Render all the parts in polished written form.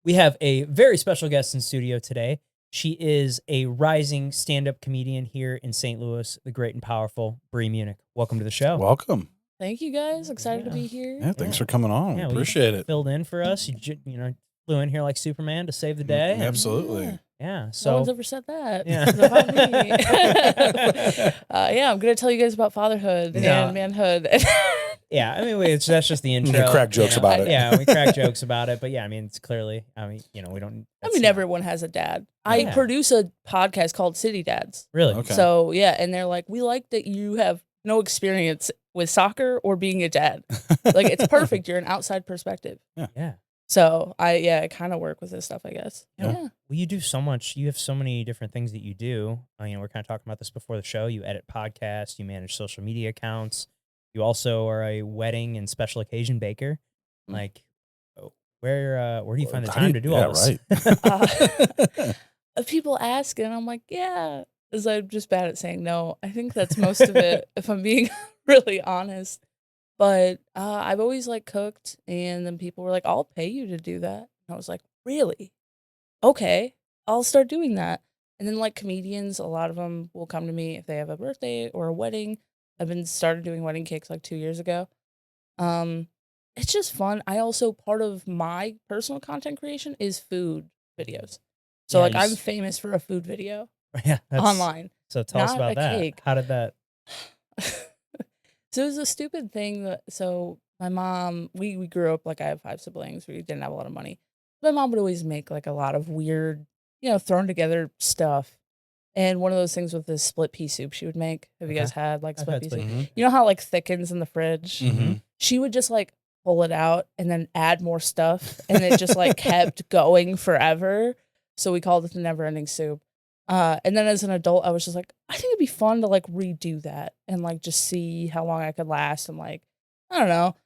We have a very special guest in studio today. She is a rising stand-up comedian here in St. Louis, the great and powerful Bri Munnich. Welcome to the show. Welcome. Thank you guys. Excited to be here. Yeah, thanks for coming on. Yeah, Appreciate it. Filled in for us. You know, flew in here like Superman to save the day. Absolutely. Yeah. So No one's ever said that. Yeah. About me. I'm going to tell you guys about fatherhood and manhood. yeah, I mean, that's just the intro. We crack jokes about it. Yeah, we crack jokes about it. But yeah, I mean, it's clearly, we don't. Everyone has a dad. I produce a podcast called City Dads. Really? Okay. So, yeah, and they're like, we like that you have no experience with soccer or being a dad. Like, it's perfect. You're an outside perspective. Yeah. So, I kind of work with this stuff, I guess. Yeah. Well, you do so much. You have so many different things that you do. We're kind of talking about this before the show. You edit podcasts. You manage social media accounts. You also are a wedding and special occasion baker. Like, where do you find the time to do all this? Right. People ask, and I'm like, yeah, because I'm just bad at saying no. I think that's most of it, if I'm being really honest. But I've always cooked, and then people were like, I'll pay you to do that. And I was like, really? Okay, I'll start doing that. And then comedians, a lot of them will come to me if they have a birthday or a wedding. I've started doing wedding cakes 2 years ago. It's just fun. I also, part of my personal content creation is food videos. So I'm famous for a food video online. So tell us about that. Cake. How did that? So it was a stupid thing so my mom, we grew up I have 5 siblings. We didn't have a lot of money. My mom would always make a lot of weird, thrown together stuff. And one of those things with this split pea soup she would make. Have you guys had split pea soup? Mm-hmm. You know how thickens in the fridge? Mm-hmm. She would just pull it out and then add more stuff. And it just kept going forever. So we called it the never ending soup. And then as an adult, I was just I think it'd be fun to redo that and just see how long I could last. And I don't know.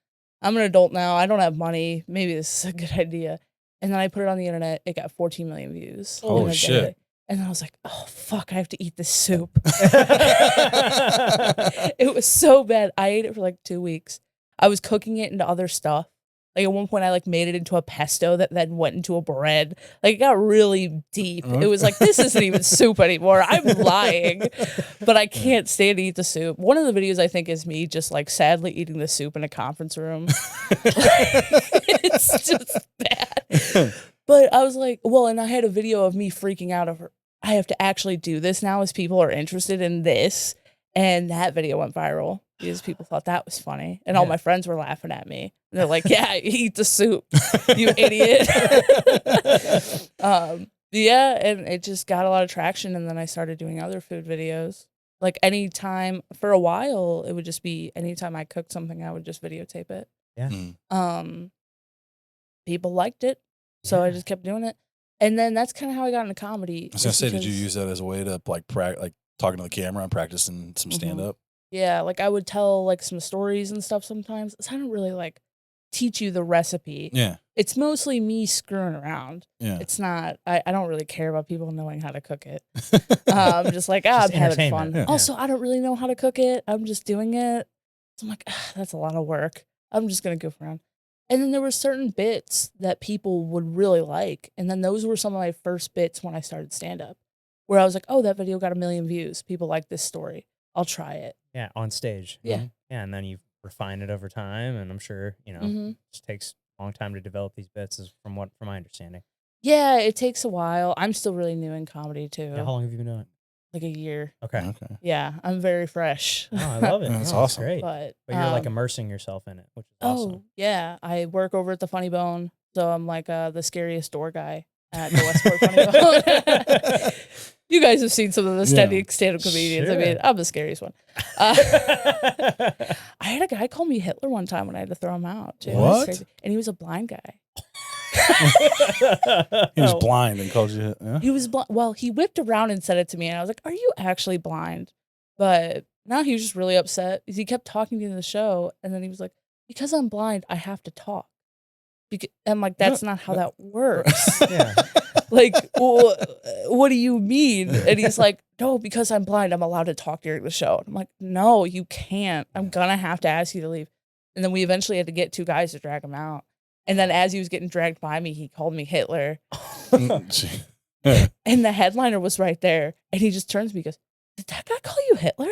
I'm an adult now. I don't have money. Maybe this is a good idea. And then I put it on the internet. It got 14 million views. Holy shit. And then I was like, oh, fuck, I have to eat this soup. It was so bad. I ate it for 2 weeks. I was cooking it into other stuff. At one point, I made it into a pesto that then went into a bread. It got really deep. It was this isn't even soup anymore. I'm lying. But I can't stand to eat the soup. One of the videos, I think, is me just sadly eating the soup in a conference room. It's just bad. But I was and I had a video of me freaking out over, I have to actually do this now as people are interested in this. And that video went viral because people thought that was funny. And all my friends were laughing at me. And they're like, yeah, eat the soup, you idiot. And it just got a lot of traction. And then I started doing other food videos. Anytime, for a while, it would just be anytime I cooked something, I would just videotape it. Yeah. People liked it. So I just kept doing it. And then that's kind of how I got into comedy. I was going to say, did you use that as a way to talking to the camera and practicing some stand-up? Yeah, I would tell some stories and stuff sometimes. So I don't really teach you the recipe. Yeah. It's mostly me screwing around. Yeah. It's not, I don't really care about people knowing how to cook it. I'm just I'm having fun. Yeah. Also, I don't really know how to cook it. I'm just doing it. So I'm that's a lot of work. I'm just going to goof around. And then there were certain bits that people would really like. And then those were some of my first bits when I started stand-up, where I was oh, that video got 1 million views. People like this story. I'll try it. Yeah, on stage. Yeah. Yeah, and then you refine it over time, and I'm sure, it just takes a long time to develop these bits, from my understanding. Yeah, it takes a while. I'm still really new in comedy, too. Yeah, how long have you been doing it? A year. Okay. Yeah, I'm very fresh. Oh, I love it. That's No, awesome. Great. But you're immersing yourself in it, which is awesome. Oh, yeah. I work over at the Funny Bone, so I'm the scariest door guy at the Westport Funny Bone. You guys have seen some of the stand-up comedians. Sure. I mean, I'm the scariest one. I had a guy call me Hitler one time when I had to throw him out, too. What? Crazy. And he was a blind guy. He was blind and called you. Yeah? He was blind. Well, he whipped around and said it to me, and I was like, are you actually blind? But now he was just really upset. He kept talking to me in the show, and then he was like, because I'm blind, I have to talk. I'm like, that's not how that works. Yeah. What do you mean? And he's like, no, because I'm blind, I'm allowed to talk during the show. And I'm like, no, you can't. I'm going to have to ask you to leave. And then we eventually had to get 2 guys to drag him out. And then as he was getting dragged by me, he called me Hitler. Mm, And the headliner was right there. And he just turns to me and goes, did that guy call you Hitler?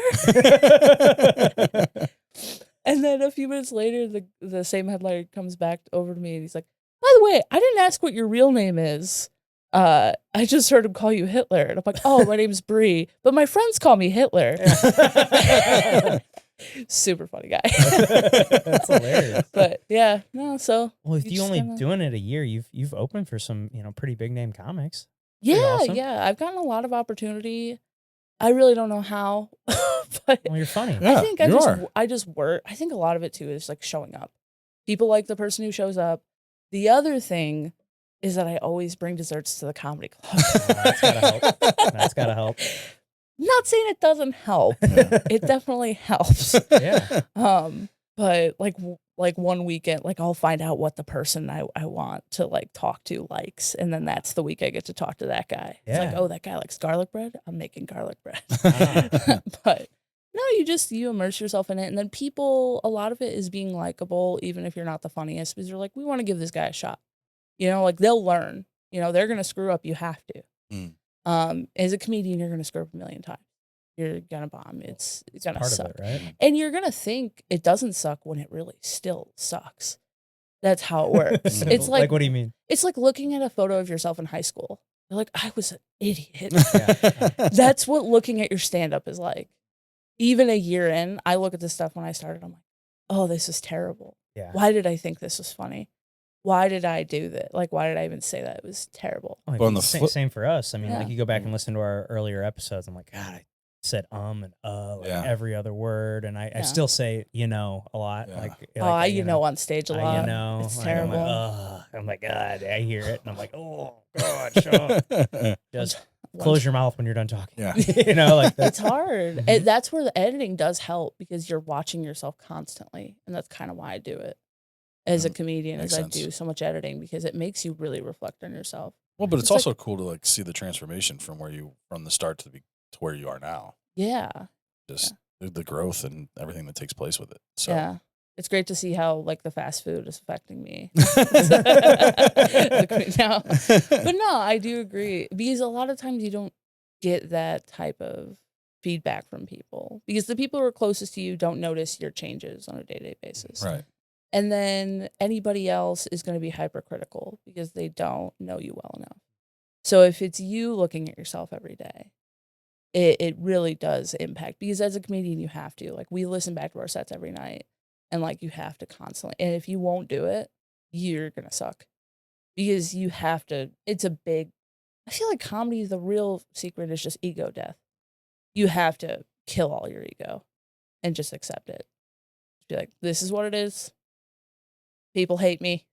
And then a few minutes later, the same headliner comes back over to me and he's like, by the way, I didn't ask what your real name is. I just heard him call you Hitler. And I'm like, oh, my name's Bri, but my friends call me Hitler. Super funny guy. That's hilarious. But yeah, no, so. Well, if you you just only kinda- doing it a year, you've opened for some, pretty big name comics. Yeah, awesome. yeah. I've gotten a lot of opportunity. I really don't know how, but Well, you're funny. Yeah, I think I just work. I think a lot of it too is like showing up. People like the person who shows up. The other thing is that I always bring desserts to the comedy club. That's gotta help. That's gotta help. Not saying it doesn't help. It definitely helps. Yeah. But like one weekend, like I'll find out what the person I want to like talk to likes, and then that's the week I get to talk to that guy. It's like, Yeah. oh, that guy likes garlic bread. I'm making garlic bread. Ah. But no, you immerse yourself in it, and then people, a lot of it is being likable, even if you're not the funniest, because you're like, we want to give this guy a shot. Like they'll learn. They're gonna screw up. You have to. Mm. As a comedian, you're gonna screw up a million times. You're gonna bomb. It's gonna Part suck. of it, right? And you're gonna think it doesn't suck when it really still sucks. That's how it works. It's like what do you mean? it's like looking at a photo of yourself in high school. You're like, I was an idiot. Yeah. That's what looking at your stand-up is like. Even a year in, I look at this stuff when I started, I'm like, oh, this is terrible. Yeah. Why did I think this was funny? Why did I do that? Like, why did I even say that? It was terrible. Well, Well, on the same for us. I mean, Yeah. like you go back and listen to our earlier episodes. I'm like, God, I said and like Yeah. every other word, and I Yeah. still say a lot. Yeah. Like, on stage a lot. Like, It's I'm terrible. like, I'm like, God, I hear it, and I'm like, oh God, shut up. Just close your mouth when you're done talking. Yeah. Like It's hard. That's where the editing does help because you're watching yourself constantly, and that's kind of why I do it as a comedian. Makes Is I sense. do so much editing because it makes you really reflect on yourself. Well, but it's It's like- also cool to like see the transformation from the start to where you are now. Yeah, Just the growth and everything that takes place with it. So yeah. It's great to see how like the fast food is affecting me. No. But no, I do agree because a lot of times you don't get that type of feedback from people because the people who are closest to you don't notice your changes on a day-to-day basis. Right. And then anybody else is going to be hypercritical because they don't know you well enough. So if it's you looking at yourself every day, it really does impact because as a comedian, you have to. Like we listen back to our sets every night and like you have to constantly. And if you won't do it, you're going to suck because you have to. It's a big, I feel like comedy, the real secret is just ego death. You have to kill all your ego and just accept it. Be like, this is what it is. People hate me.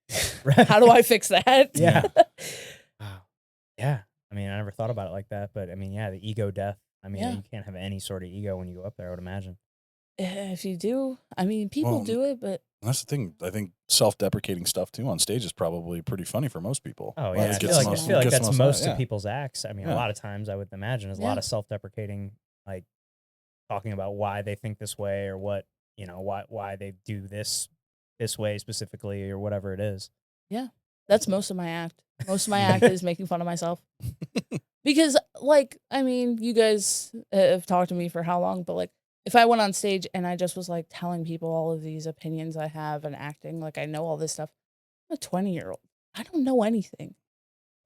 Right. How do I fix that? Yeah. Wow. Yeah. I mean, I never thought about it like that, but I mean, yeah, the ego death. I mean, Yeah. you can't have any sort of ego when you go up there, I would imagine. If you do, I mean, people Well, do it, but That's the thing. I think self-deprecating stuff too on stage is probably pretty funny for most people. Oh, Well, yeah. it I feel gets like, the most- I feel like gets the that's most most out, of people's acts. I mean, a Yeah. lot of times I would imagine is a Yeah. lot of self-deprecating, like talking about why they think this way or what, why they do this way specifically or whatever it is. that's most of my act. Most of my act is making fun of myself. Because, like, I mean, you guys have talked to me for how long, but like, if I went on stage and I just was like telling people all of these opinions I have and acting like I know all this stuff, I'm a 20-year-old. I don't know anything.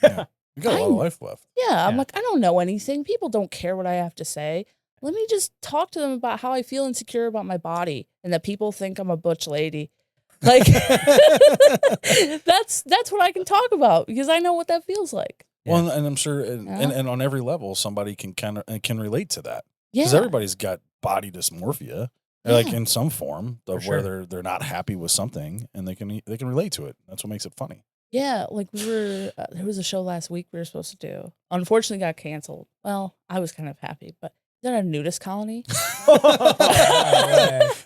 Yeah. You got a lot of I'm- life left. Yeah, I'm Yeah. like, I don't know anything. People don't care what I have to say. Let me just talk to them about how I feel insecure about my body and that people think I'm a butch lady. Like that's what I can talk about because I know what that feels like. Well, and I'm sure, and Yeah. on every level, somebody can can relate to that Yeah. because everybody's got body dysmorphia, like Yeah. in some form of For where sure. they're not happy with something, and they can relate to it. That's what makes it funny. Yeah, like we were there was a show last week we were supposed to do. Unfortunately got canceled. Well, I was kind of happy, but they're a nudist colony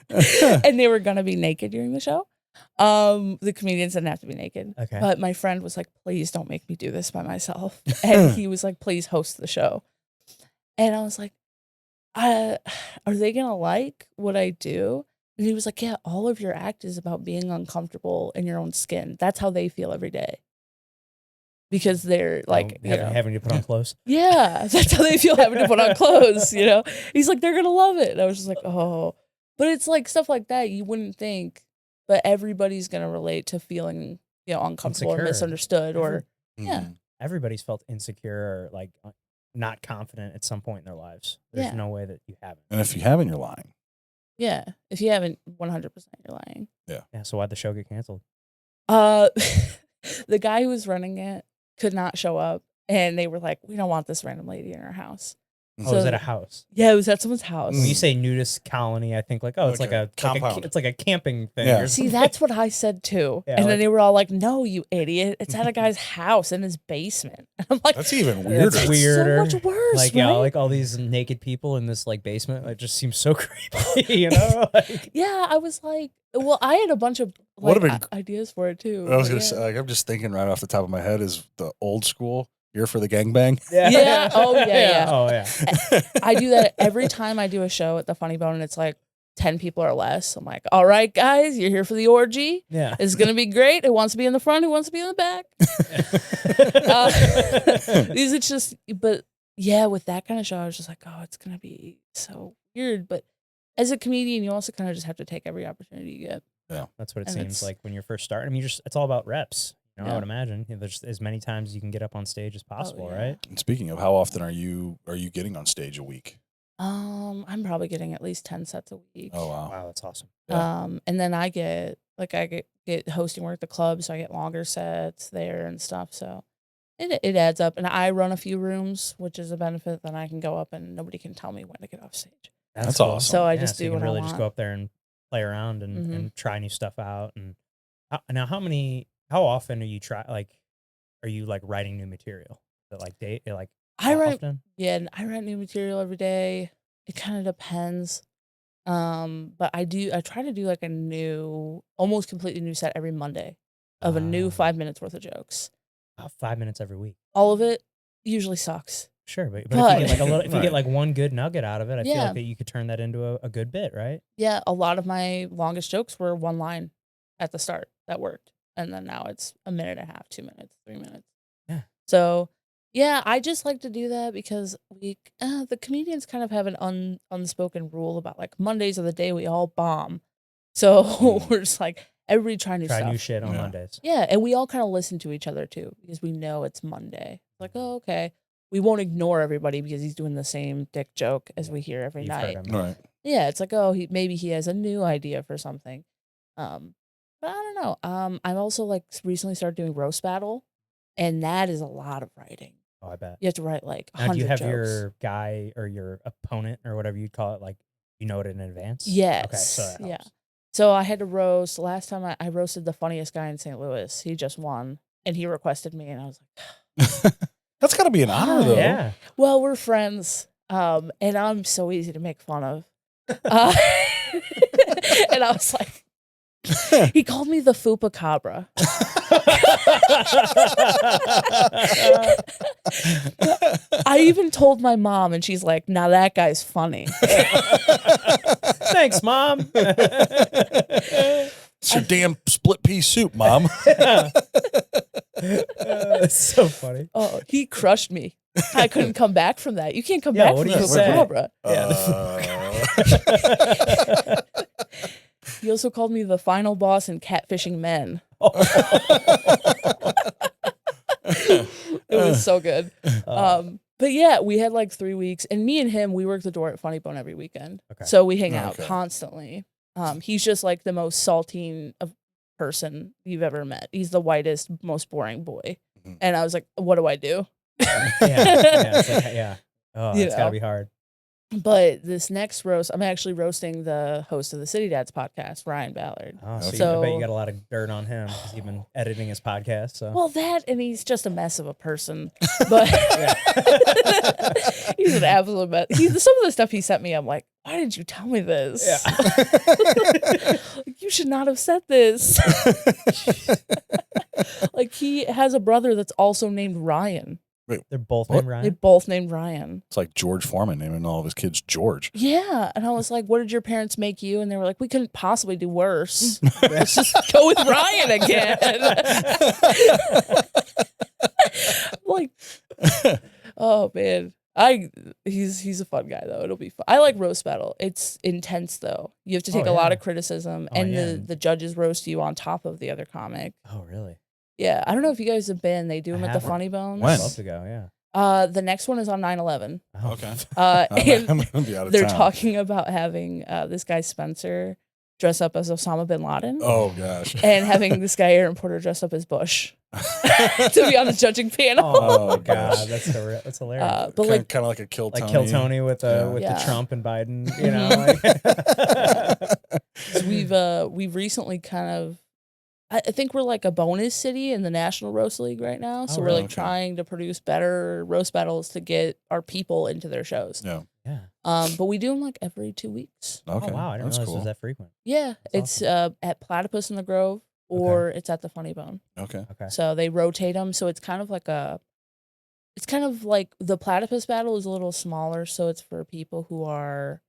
and they were going to be naked during the show. The comedians didn't have to be naked. Okay. But my friend was like, "Please don't make me do this by myself." And he was like, "Please host the show." And I was like, "Are they going to like what I do?" And he was like, yeah, all of your act is about being uncomfortable in your own skin. That's how they feel every day. Because they're like, having to put on clothes. yeah, that's how they feel having to put on clothes, you know? He's like, they're going to love it. And I was just like, oh. But it's like stuff like that you wouldn't think, but everybody's going to relate to feeling, uncomfortable or misunderstood or, yeah. Everybody's felt insecure or like not confident at some point in their lives. There's no way that you haven't. And if you haven't, you're lying. Yeah. If you haven't, 100% you're lying. Yeah. Yeah. So why'd the show get canceled? The guy who was running it could not show up, and they were like, we don't want this random lady in our house. Oh, was at a house? Yeah, it was at someone's house. When you say nudist colony, I think it's like a compound. It's like a camping thing. Yeah. See, that's what I said too. Yeah, and then they were all like, no, you idiot. It's at a guy's house in his basement. And I'm like, that's even weirder. That's weirder. So much worse. Like, right? like all these naked people in this like basement. It just seems so creepy, you know? Yeah, I was like, well, I had a bunch of ideas for it too. I was going to say, like, I'm just thinking right off the top of my head is the old school. Here for the gangbang? Yeah. Oh, yeah. Oh, yeah. I do that every time I do a show at the Funny Bone, and it's like 10 people or less. I'm like, all right, guys, you're here for the orgy. Yeah. It's going to be great. Who wants to be in the front? Who wants to be in the back? These it's just, but yeah, with that kind of show, I was just like, oh, it's going to be so weird. But as a comedian, you also kind of just have to take every opportunity you get. Yeah. That's what it seems like when you're first starting. I mean, it's all about reps. I would imagine there's as many times as you can get up on stage as possible, right? And speaking of, how often are you getting on stage a week? I'm probably getting at least 10 sets a week. Oh wow, wow, that's awesome. Yeah. And then I get hosting work at the club, so I get longer sets there and stuff. So it adds up, and I run a few rooms, which is a benefit. Then I can go up and nobody can tell me when to get off stage. That's awesome. So I just do you what can really I want. just go up there and play around and try new stuff out. And now, how often are you writing new material? I write new material every day. It kind of depends. But I try to do like a new, almost completely new set every Monday of a new 5 minutes worth of jokes. 5 minutes every week. All of it usually sucks. Sure, but if you get if you get like one good nugget out of it, I feel like that you could turn that into a good bit, right? Yeah, a lot of my longest jokes were one line at the start that worked. And then now it's a minute and a half, 2 minutes, 3 minutes. Yeah. So, yeah, I just like to do that because the comedians kind of have an unspoken rule about like Mondays are the day we all bomb. So we're just like, everybody try new shit on Mondays. Yeah, and we all kind of listen to each other too because we know it's Monday. Like, oh, okay. We won't ignore everybody because he's doing the same dick joke as we hear every night. Right. Yeah, it's like, oh, maybe he has a new idea for something. But I don't know. I've also like recently started doing roast battle, and that is a lot of writing. Oh, I bet. You have to write like 100 do you have jokes. your guy or your opponent or whatever you call it, like you know it in advance? Yes. Okay, so that helps. Yeah. So I had to roast. Last time I roasted the funniest guy in St. Louis. He just won, and he requested me, and I was like, that's got to be an honor, though. Yeah. Well, we're friends, and I'm so easy to make fun of. And I was like, he called me the Fupacabra. I even told my mom, and she's like, now that guy's funny. Thanks, Mom. It's your damn split pea soup, Mom. That's so funny. Oh, he crushed me. I couldn't come back from that. You can't come back from the Fupacabra. He also called me the final boss in Catfishing Men. It was so good. But yeah, we had like 3 weeks, and me and him, we work the door at Funny Bone every weekend. Okay. So we hang out constantly. He's just like the most saltine of person you've ever met. He's the whitest, most boring boy. Mm-hmm. And I was like, what do I do? Oh, it's gotta be hard. But this next roast, I'm actually roasting the host of the City Dads podcast, Ryan Ballard. Oh, so I bet you got a lot of dirt on him because he's been editing his podcast. So well, that and he's just a mess of a person. But he's an absolute mess. Some of the stuff he sent me, I'm like, why did you tell me this? Yeah. Like, you should not have said this. Like he has a brother that's also named Ryan. Wait, They're both what? named They Ryan. both named Ryan. It's like George Foreman naming all of his kids George. Yeah. And I was like, what did your parents make you? And they were like, we couldn't possibly do worse. Let's just go with Ryan again. Like, oh man. He's a fun guy though. It'll be fun. I like roast battle. It's intense though. You have to take a lot yeah. of criticism, Oh, and yeah. the judges roast you on top of the other comic. Oh, really? Yeah, I don't know if you guys have been. They do I them at the haven't. Funny Bones. When? I'd love to go. Yeah. The next one is on 9/11. Oh. Okay. And I'm gonna be out of they're town. talking about having this guy Spencer dress up as Osama bin Laden, Oh gosh. and having this guy Aaron Porter dress up as Bush to be on the judging panel. Oh, Oh, God, gosh. that's hilarious. But like, kind of like a Kill Tony. Like Kill Tony with Yeah. with Yeah. the Trump and Biden. You know. Like, we've recently kind of, I think we're like a bonus city in the National Roast League right now. So Oh, we're really? like Okay. trying to produce better roast battles to get our people into their shows. Yeah. yeah. But we do them like every 2 weeks. Okay. Oh, wow. I didn't That's realize it cool. was that frequent. Yeah, That's it's at Platypus in the Grove, or it's at the Funny Bone. Okay. Okay. So they rotate them. So it's kind of like the Platypus battle is a little smaller. So it's for people who are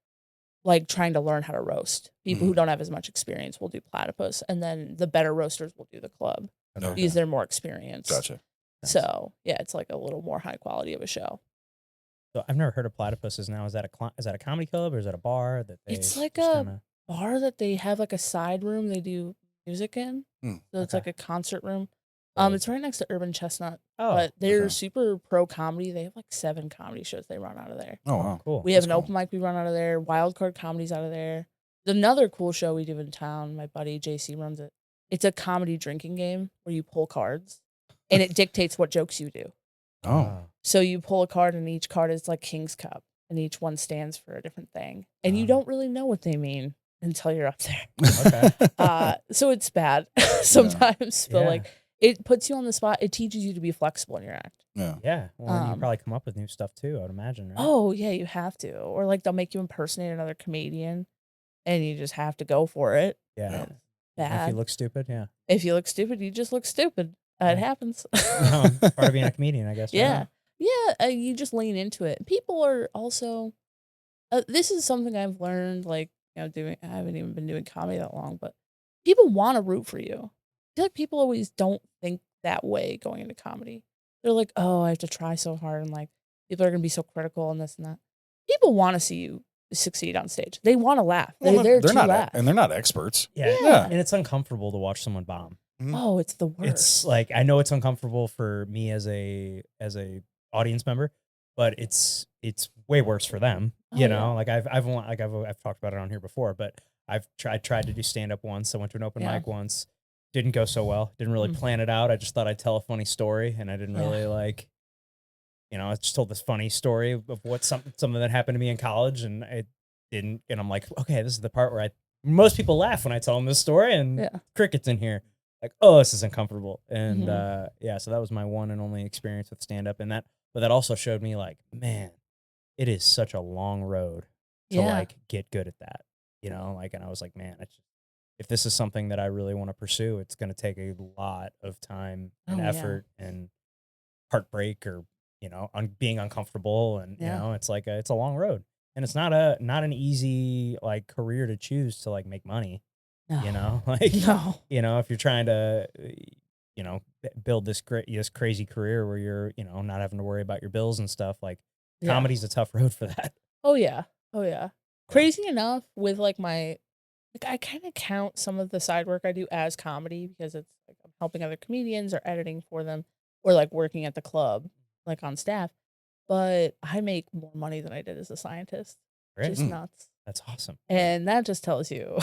like trying to learn how to roast. People who Mhm. don't have as much experience will do Platypus, and then the better roasters will do the club Okay. because they're more experienced. Gotcha. So yeah, it's like a little more high quality of a show. So I've never heard of platypuses. Now is that a comedy club or is that a bar that they? It's like just a kinda- bar that they have like a side room they do music in. Hmm. So it's Okay. like a concert room. Really? It's right next to Urban Chestnut. Oh, But they're okay. super pro comedy. They have like 7 comedy shows they run out of there. Oh wow. cool. We have That's an cool. open mic we run out of there. Wildcard Comedy's out of there. Another cool show we do in town, my buddy JC runs it. It's a comedy drinking game where you pull cards and it dictates what jokes you do. Oh. So you pull a card and each card is like King's Cup and each one stands for a different thing. And you Oh. don't really know what they mean until you're up there. Okay. So it's bad sometimes, but Yeah. like it puts you on the spot. It teaches you to be flexible in your act. Yeah. Yeah. Well, and you Um, probably come up with new stuff too. I would imagine. Right? Oh yeah, you have to. Or like they'll make you impersonate another comedian and you just have to go for it. yeah. Yeah. It's If bad. you look stupid, yeah. If you look stupid, you just look stupid. It happens. Part of being a comedian, I guess. right? Yeah. Yeah, you just lean into it. People are also this is something I've learned like, doing I haven't even been doing comedy that long, but people want to root for you. I feel like people always don't think that way going into comedy. They're like, "Oh, I have to try so hard and like people are going to be so critical and this and that." People want to see you succeed on stage. They want to laugh. Well, They're there to not, laugh. and they're not experts. Yeah. Yeah. And it's uncomfortable to watch someone bomb. Oh, it's the worst. It's like I know it's uncomfortable for me as a audience member, but it's way worse for them. Oh, You yeah. know, like I've talked about it on here before, but I've tried to do stand up once. I went to an open Yeah. mic once. Didn't go so well. Didn't really Mm. plan it out. I just thought I'd tell a funny story, and I didn't Yeah. really like. I just told this funny story of what something that happened to me in college, and it didn't. And I'm like, okay, this is the part where most people laugh when I tell them this story, and Yeah. crickets in here. Like, oh, this is uncomfortable. And Mhm. yeah, so that was my one and only experience with stand up. But that also showed me like, man, it is such a long road to Yeah. like get good at that. And I was like, man, if this is something that I really want to pursue, it's going to take a lot of time and Oh, yeah. effort and heartbreak or, being uncomfortable. And, Yeah. it's like, it's a long road, and it's not an easy like career to choose to like make money, No. like, No. if you're trying to, build this crazy career where you're, not having to worry about your bills and stuff, like Yeah. comedy's a tough road for that. Oh yeah. Oh yeah. Crazy enough with like I kind of count some of the side work I do as comedy because it's like I'm helping other comedians or editing for them or like working at the club like on staff. But I make more money than I did as a scientist. Right? Just nuts. That's awesome. And that just tells you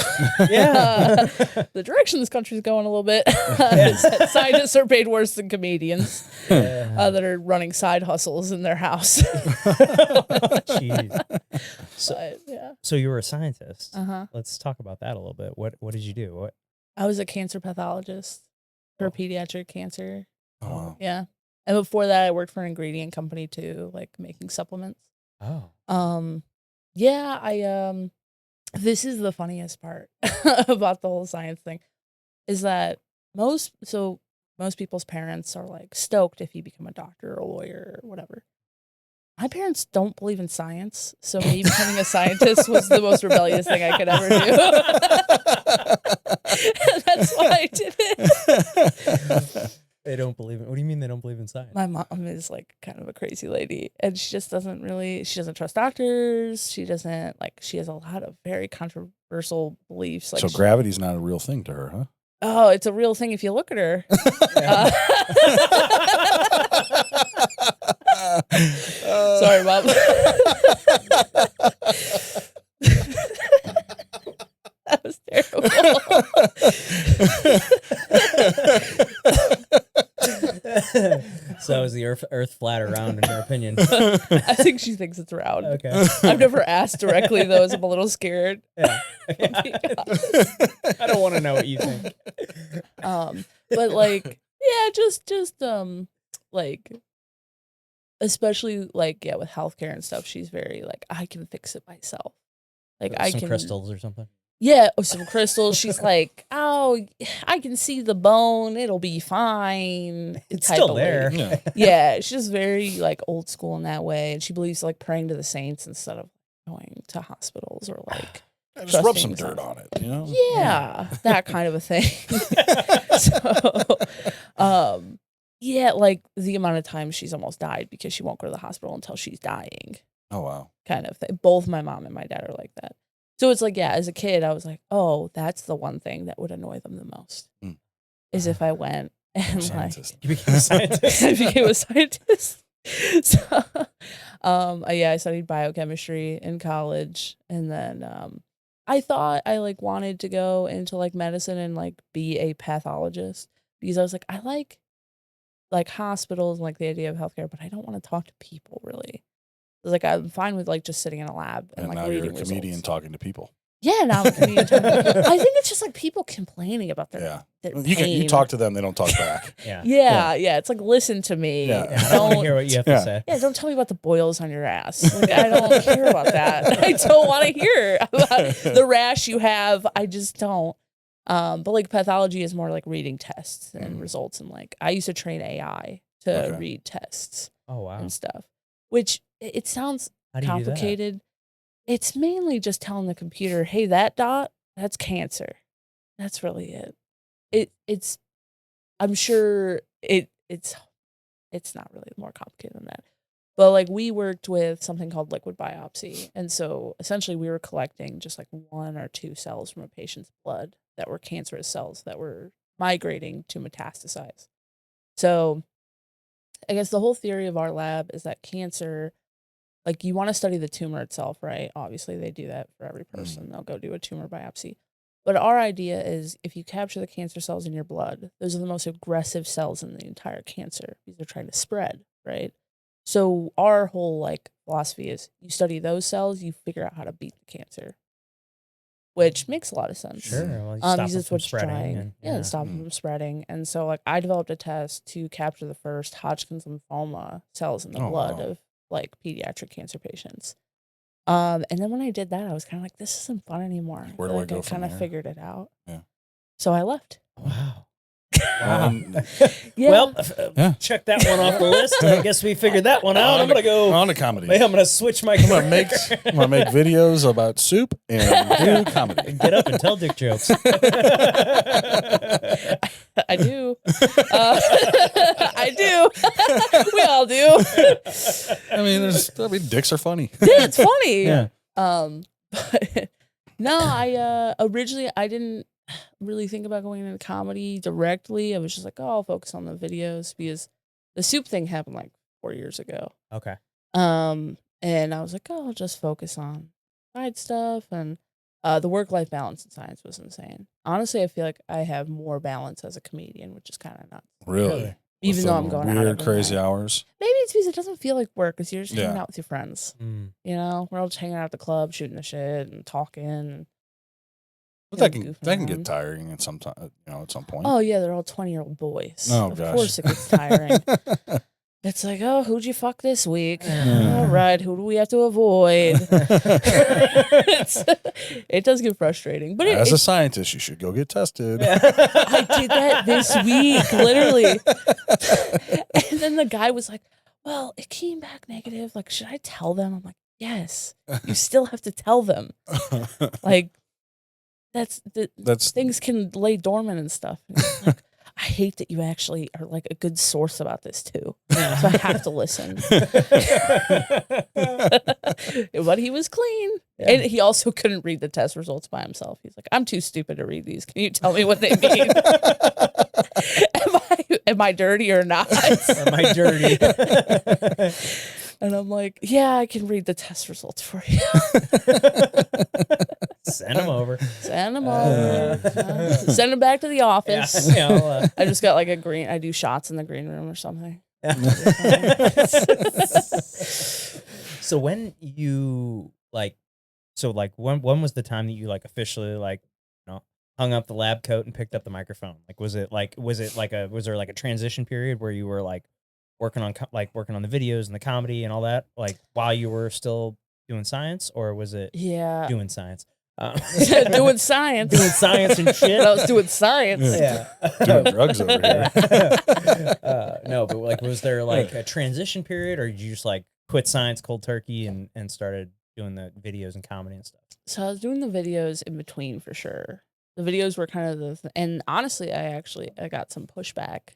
Yeah. the direction this country's going a little bit. Yeah. is that scientists are paid worse than comedians Yeah. that are running side hustles in their house. Jeez. But, yeah. So you were a scientist. Uh-huh. Let's talk about that a little bit. What did you do? What? I was a cancer pathologist for pediatric cancer. Oh, wow. Yeah. And before that, I worked for an ingredient company too, like making supplements. Oh. Yeah, this is the funniest part about the whole science thing is that most people's parents are like stoked if you become a doctor or a lawyer or whatever. My parents don't believe in science, so me becoming a scientist was the most rebellious thing I could ever do. That's why I did it. They don't believe it. What do you mean they don't believe in science? My mom is like kind of a crazy lady, and she just doesn't trust doctors. She has a lot of very controversial beliefs. Like so gravity's not a real thing to her, huh? oh, it's a real thing if you look at her. Sorry, Mom. That was terrible. So is the Earth flat or round, in her opinion? I think she thinks it's round. Okay. I've never asked directly, though, as I'm a little scared. Yeah. I don't want to know what you think. But like, yeah, just like, especially like, yeah, with healthcare and stuff, she's very like, I can fix it myself. Like I Some can crystals or something. Yeah, or some crystals. She's like, oh, I can see the bone. It'll be fine. It's type still of there. lady. Yeah. Yeah, she's just very like old school in that way, and she believes like praying to the saints instead of going to hospitals or like Just rub some trusting dirt on it, you know? yeah, that kind of a thing. So, yeah, like the amount of times she's almost died because she won't go to the hospital until she's dying, Oh, wow. kind of thing. Both my mom and my dad are like that. So it's like, yeah, as a kid, I was like, oh, that's the one thing that would annoy them the most is if I went and Scientist. You became a scientist. I became a scientist. So, yeah, I studied biochemistry in college, and then I thought I like wanted to go into like medicine and like be a pathologist because I was like, I like hospitals and like the idea of healthcare, but I don't want to talk to people really. Like I'm fine with like just sitting in a lab and And like now reading you're a comedian results. talking to people. Yeah, now I'm a comedian. I think it's just like people complaining about their You pain. talk to them, they don't talk back. Yeah. Yeah. It's like listen to me. Yeah. Yeah, I don't want to hear what you have to say. Yeah, don't tell me about the boils on your ass. Like, I don't care about that. I don't want to hear about the rash you have. I just don't. But like pathology is more like reading tests and results, and like I used to train AI to read tests Oh, wow. and stuff, which it sounds How do you do that? complicated. It's mainly just telling the computer, hey, that dot, that's cancer. That's really it. It's I'm sure it's not really more complicated than that. But like we worked with something called liquid biopsy. And so essentially we were collecting just like 1 or 2 cells from a patient's blood that were cancerous cells that were migrating to metastasize. So I guess the whole theory of our lab is that cancer, like you want to study the tumor itself, right? Obviously they do that for every person. They'll go do a tumor biopsy. But our idea is if you capture the cancer cells in your blood, those are the most aggressive cells in the entire cancer because they're trying to spread, right? So our whole like philosophy is you study those cells, you figure out how to beat the cancer, which makes a lot of sense. Sure. Well, you stop Because them it's from what's spreading. trying, And, and stop them from spreading. And so like I developed a test to capture the first Hodgkin's lymphoma cells in the blood of like pediatric cancer patients. And then when I did that, I was kind of like, this isn't fun anymore. Where do I go I from kind of here? figured it out. Yeah. So I left. Wow. Wow. Yeah. Well, Yeah. check that one off the list. I guess we figured that one out. I'm going to go. On to comedy. Maybe I'm going to switch my I'm career. gonna make videos about soup and do comedy. Get up and tell dick jokes. I do. I do. We all do. Dicks are funny. Yeah, it's funny. Yeah. But no, I originally I didn't really think about going into comedy directly. I was just like, oh, I'll focus on the videos because the soup thing happened like 4 years ago. Okay. And I was like, oh, I'll just focus on side stuff. And the work-life balance in science was insane. Honestly, I feel like I have more balance as a comedian, which is kind of nuts. Really? Even With though them I'm going out weird, every crazy night. hours. Maybe it's because it doesn't feel like work because you're just hanging Yeah. out with your friends. Mm. You know, we're all just hanging out at the club, shooting the shit and talking. And, But you that know, can goofing get around. tiring at some time. At some point. Oh yeah, they're all 20-year-old boys. Oh, of gosh. course it gets tiring. It's like, oh, who'd you fuck this week? All right, who do we have to avoid? It does get frustrating, but As a scientist, you should go get tested. I did that this week, literally. And then the guy was like, well, it came back negative. Like, should I tell them? I'm like, yes, you still have to tell them. Like, that's things can lay dormant and stuff. And it's like, I hate that you actually are like a good source about this too. So I have to listen. But he was clean. Yeah. And he also couldn't read the test results by himself. He's like, I'm too stupid to read these. Can you tell me what they mean? Am I dirty or not? Am I dirty? And I'm like, yeah, I can read the test results for you. Send them over. Send them over. Send them back to the office. Yeah, I just got like I do shots in the green room or something. So when you when was the time that you like officially like, hung up the lab coat and picked up the microphone? Like, was there like a transition period where you were like working on the videos and the comedy and all that, like while you were still doing science, or was it doing science? Doing science. Doing science and shit. I was doing science. Yeah. Doing drugs over here. No, but like, was there like a transition period, or did you just like quit science cold turkey and started doing the videos and comedy and stuff? So I was doing the videos in between for sure. The videos were kind of and honestly, I got some pushback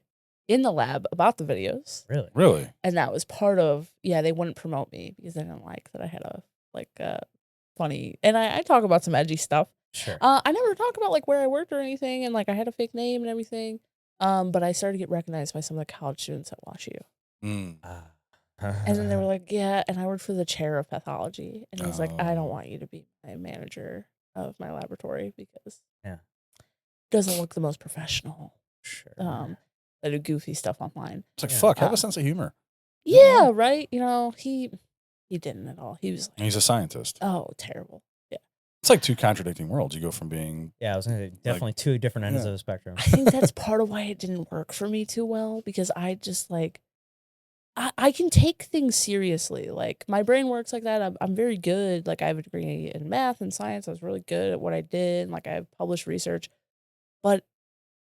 in the lab about the videos. Really? And that was part of, they wouldn't promote me because they didn't like that I had a funny, and I talk about some edgy stuff. Sure. I never talk about like where I worked or anything, and like I had a fake name and everything. But I started to get recognized by some of the college students at WashU. And then they were like, yeah, and I worked for the chair of pathology. And he's like, I don't want you to be my manager of my laboratory because it doesn't look the most professional. Sure. I do goofy stuff online. It's like, fuck, have a sense of humor. Yeah, right? He didn't at all. He was like, he's a scientist. Oh, terrible. Yeah. It's like two contradicting worlds. You go from being... Yeah, I was going to definitely like, two different ends of the spectrum. I think that's part of why it didn't work for me too well, because I just like... I can take things seriously. Like, my brain works like that. I'm very good. Like, I have a degree in math and science. I was really good at what I did. Like, I published research. But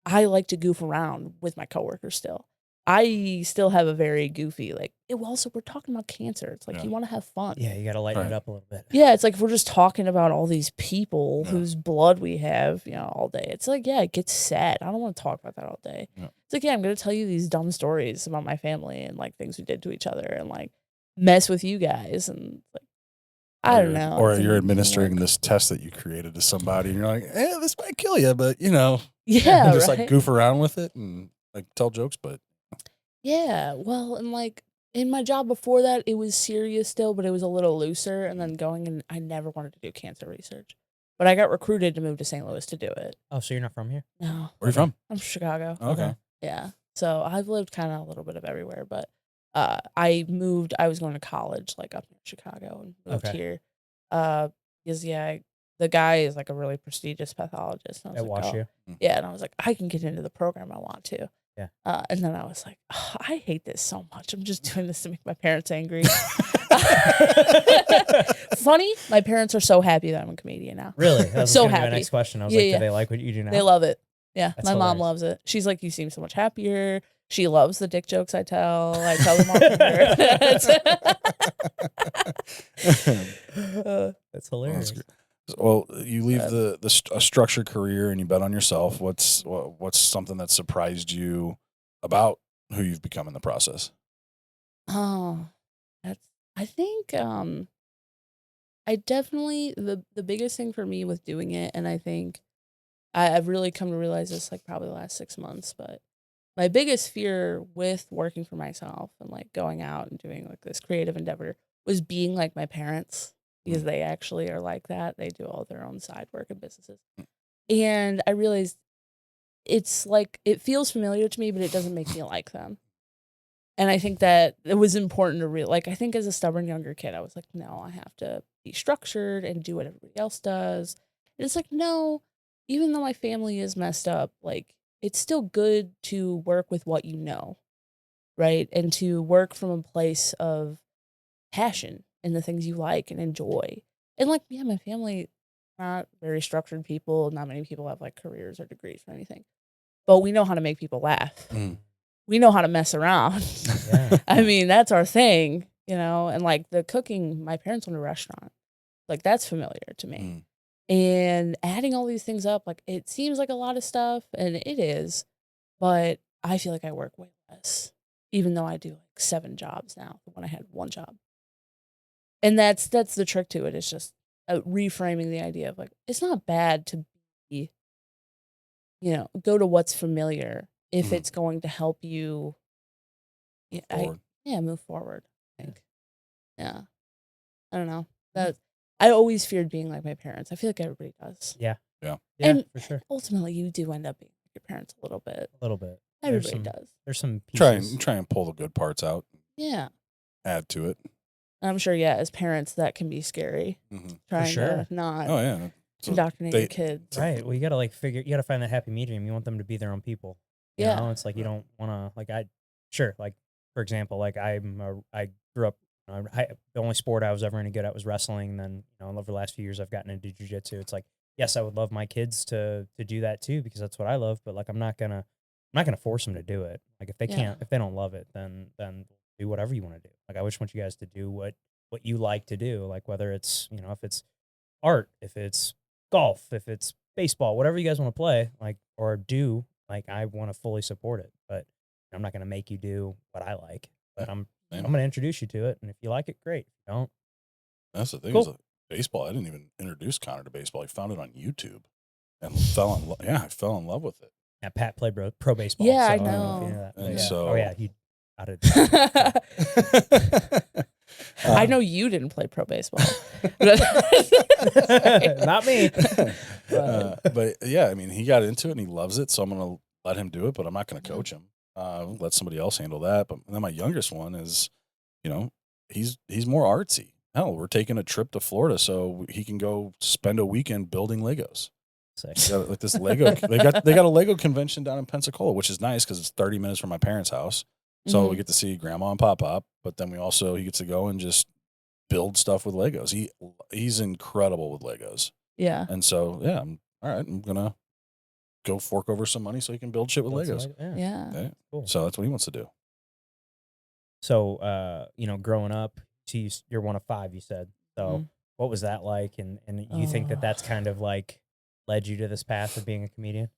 I like to goof around with my coworkers still. I still have a very goofy, like, we're talking about cancer. It's like, you want to have fun. Yeah, you got to lighten it up a little bit. Yeah, it's like, if we're just talking about all these people whose blood we have, all day. It's like, it gets sad. I don't want to talk about that all day. Yeah. It's like, I'm going to tell you these dumb stories about my family and, like, things we did to each other and, like, mess with you guys. And, like, I don't know. Or you're administering this test that you created to somebody and you're like, this might kill you, but, Yeah, just, like, goof around with it and, like, tell jokes, but... Yeah, well, and like in my job before that, it was serious still, but it was a little looser. And then I never wanted to do cancer research, but I got recruited to move to St. Louis to do it. Oh, so you're not from here? No. Where are you from? I'm from Chicago. Okay. Yeah. So I've lived kind of a little bit of everywhere, but I was going to college like up near Chicago and moved here. Because the guy is like a really prestigious pathologist. And I was like, WashU? Yeah, and I was like, I can get into the program I want to. Yeah. And then I was like, I hate this so much. I'm just doing this to make my parents angry. Funny, my parents are so happy that I'm a comedian now. Really? That was so happy. happy. My next question. I was like, do they like what you do now? They love it. Yeah, That's my mom loves it. She's like, you seem so much happier. She loves the dick jokes I tell. I tell them all to her. That's hilarious. Well, you leave a structured career and you bet on yourself. What's something that surprised you about who you've become in the process? I think I definitely the biggest thing for me with doing it, and I think I've really come to realize this like probably the last 6 months, but my biggest fear with working for myself and like going out and doing like this creative endeavor was being like my parents. Because they actually are like that. They do all their own side work and businesses. And I realized it's like, it feels familiar to me, but it doesn't make me like them. And I think that it was important to I think as a stubborn younger kid, I was like, no, I have to be structured and do what everybody else does. And it's like, no, even though my family is messed up, like, it's still good to work with what you know. right? And to work from a place of passion in the things you like and enjoy. And like, yeah, my family, not very structured people. Not many people have like careers or degrees or anything, but we know how to make people laugh. We know how to mess around. Yeah. I mean, that's our thing, and like the cooking, my parents owned a restaurant. Like that's familiar to me. And adding all these things up, like it seems like a lot of stuff, and it is, but I feel like I work way less, even though I do like 7 jobs now when I had 1 job. And that's the trick to it. It's just reframing the idea of like, it's not bad to be, go to what's familiar if it's going to help you. Move forward. I think. Yeah. I don't know. That I always feared being like my parents. I feel like everybody does. Yeah. Yeah. Yeah, And for sure. ultimately, you do end up being like your parents a little bit. A little bit. Everybody does. There's some pieces. Try and pull the good parts out. Yeah. Add to it. I'm sure, as parents, that can be scary. Trying to not indoctrinate your kids. Right. Well, you got to you got to find that happy medium. You want them to be their own people. You know? It's like you don't want to, like, for example, like I grew up, the only sport I was ever any good at was wrestling. Then, over the last few years, I've gotten into jiu-jitsu. It's like, yes, I would love my kids to do that too, because that's what I love. But like, I'm not gonna force them to do it. Like if they can't, if they don't love it, then do whatever you want to do. Like I just want you guys to do what you like to do. Like whether it's, if it's art, if it's golf, if it's baseball, whatever you guys want to play, like, or do, like, I want to fully support it. But I'm not going to make you do what I like, but I'm going to introduce you to it. And if you like it, great. If you don't. That's the thing. Cool. Is like baseball. I didn't even introduce Connor to baseball. He found it on YouTube and fell in love. Yeah, I fell in love with it. Yeah, Pat played pro baseball. Yeah, so I don't know. if you that. And Yeah. so- Oh yeah, he out of I know you didn't play pro baseball. not me. But yeah, I mean, he got into it and he loves it. So I'm going to let him do it, but I'm not going to coach him. Let somebody else handle that. But then my youngest one is, he's more artsy. Hell, we're taking a trip to Florida so he can go spend a weekend building Legos. Got, like this Lego, they got a Lego convention down in Pensacola, which is nice because it's 30 minutes from my parents' house. So we get to see Grandma and Pop, but then he gets to go and just build stuff with Legos. He's incredible with Legos. Yeah. And so I'm all right. I'm gonna go fork over some money so he can build shit with Legos. Yeah. Cool. So that's what he wants to do. So growing up, you're one of 5. You said so. What was that like? And you think that's kind of like led you to this path of being a comedian?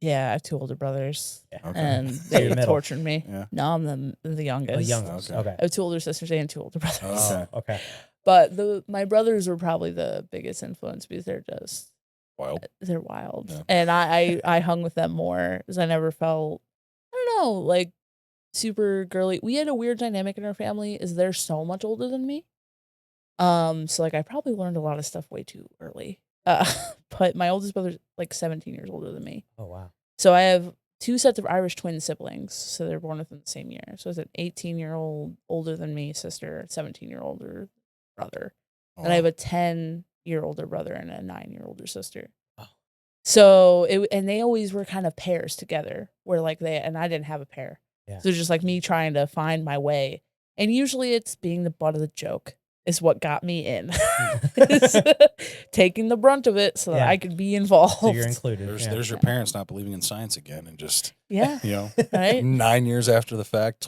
Yeah, I have 2 older brothers, Okay. and So you're they middle. tortured me. Yeah. No, I'm the youngest. The youngest. Okay. I have 2 older sisters and 2 older brothers. Okay. Okay. But my brothers were probably the biggest influence because they're just Wild. They're wild, Yeah. and I hung with them more because I never felt, I don't know, like super girly. We had a weird dynamic in our family. Is they're so much older than me. So like I probably learned a lot of stuff way too early. But my oldest brother's like 17 years older than me. Oh wow. So I have 2 sets of Irish twin siblings. So they're born within the same year. So it's an 18-year-old older than me sister, 17-year older brother. Oh, And I have a 10-year older brother and a 9-year older sister. Wow. So and they always were kind of pairs together where like and I didn't have a pair. Yeah. So just like me trying to find my way. And usually it's being the butt of the joke is what got me in. Taking the brunt of it so that I could be involved. So you're included. There's your parents not believing in science again and just, Yeah. Right? 9 years after the fact,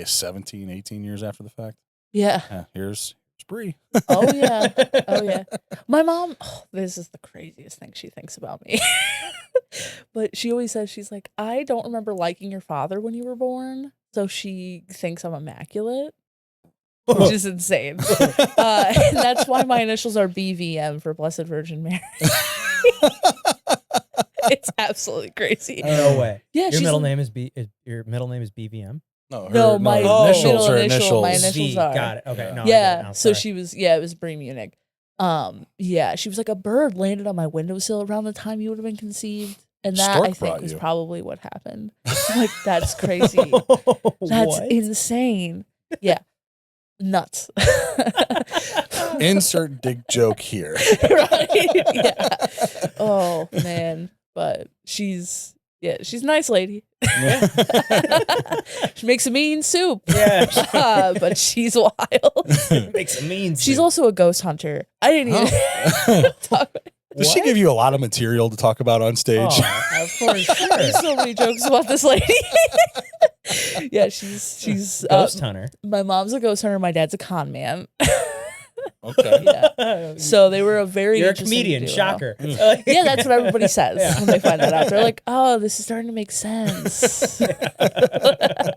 17, 18 years after the fact. Yeah. Here's Bri. Oh, yeah. Oh, yeah. My mom, this is the craziest thing she thinks about me. But she always says, she's like, I don't remember liking your father when you were born. So she thinks I'm immaculate, which is insane. And that's why my initials are BVM for Blessed Virgin Mary. It's absolutely crazy. No way. Yeah, Your middle name is BVM. No, my initials are middle initial, initials. my initials V, are. got it. Okay. No, I get it Yeah. now. So Sorry. she was, it was Bri Munnich. Yeah, she was like, a bird landed on my windowsill around the time you would have been conceived. And that, Stork I think, brought was you. probably what happened. I'm like, that's crazy. That's What? insane. Yeah. Nuts. Insert dick joke here. Right? Yeah. Oh, man. But she's Yeah, she's a nice lady. Yeah. She makes a mean soup. Yeah. But she's wild. Makes a mean She's soup. also a ghost hunter. I didn't even Oh. talk about Does she What? give you a lot of material to talk about on stage? Oh, of course, sure. There's so many jokes about this lady. Yeah, she's Ghost hunter. my mom's a ghost hunter. My dad's a con man. Okay. Yeah. So they were a very You're a interesting comedian. duo. Shocker. Yeah, that's what everybody says Yeah. when they find that out. They're like, "Oh, this is starting to make sense." They're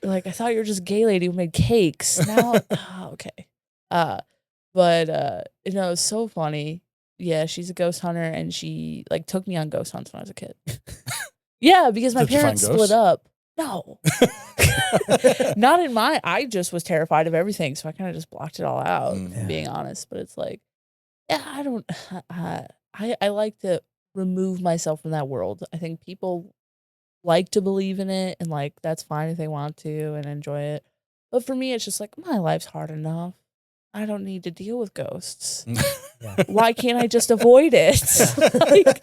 like, "I thought you were just a gay lady who made cakes." Now, oh, okay. But it's so funny. Yeah, she's a ghost hunter, and she like took me on ghost hunts when I was a kid. Yeah, because my Did you find parents split ghosts? up. No, not in my. I just was terrified of everything, so I kind of just blocked it all out. If I'm being honest, but it's like, yeah, I don't. I like to remove myself from that world. I think people like to believe in it, and like that's fine if they want to and enjoy it. But for me, it's just like my life's hard enough. I don't need to deal with ghosts. Yeah. Why can't I just avoid it? Like,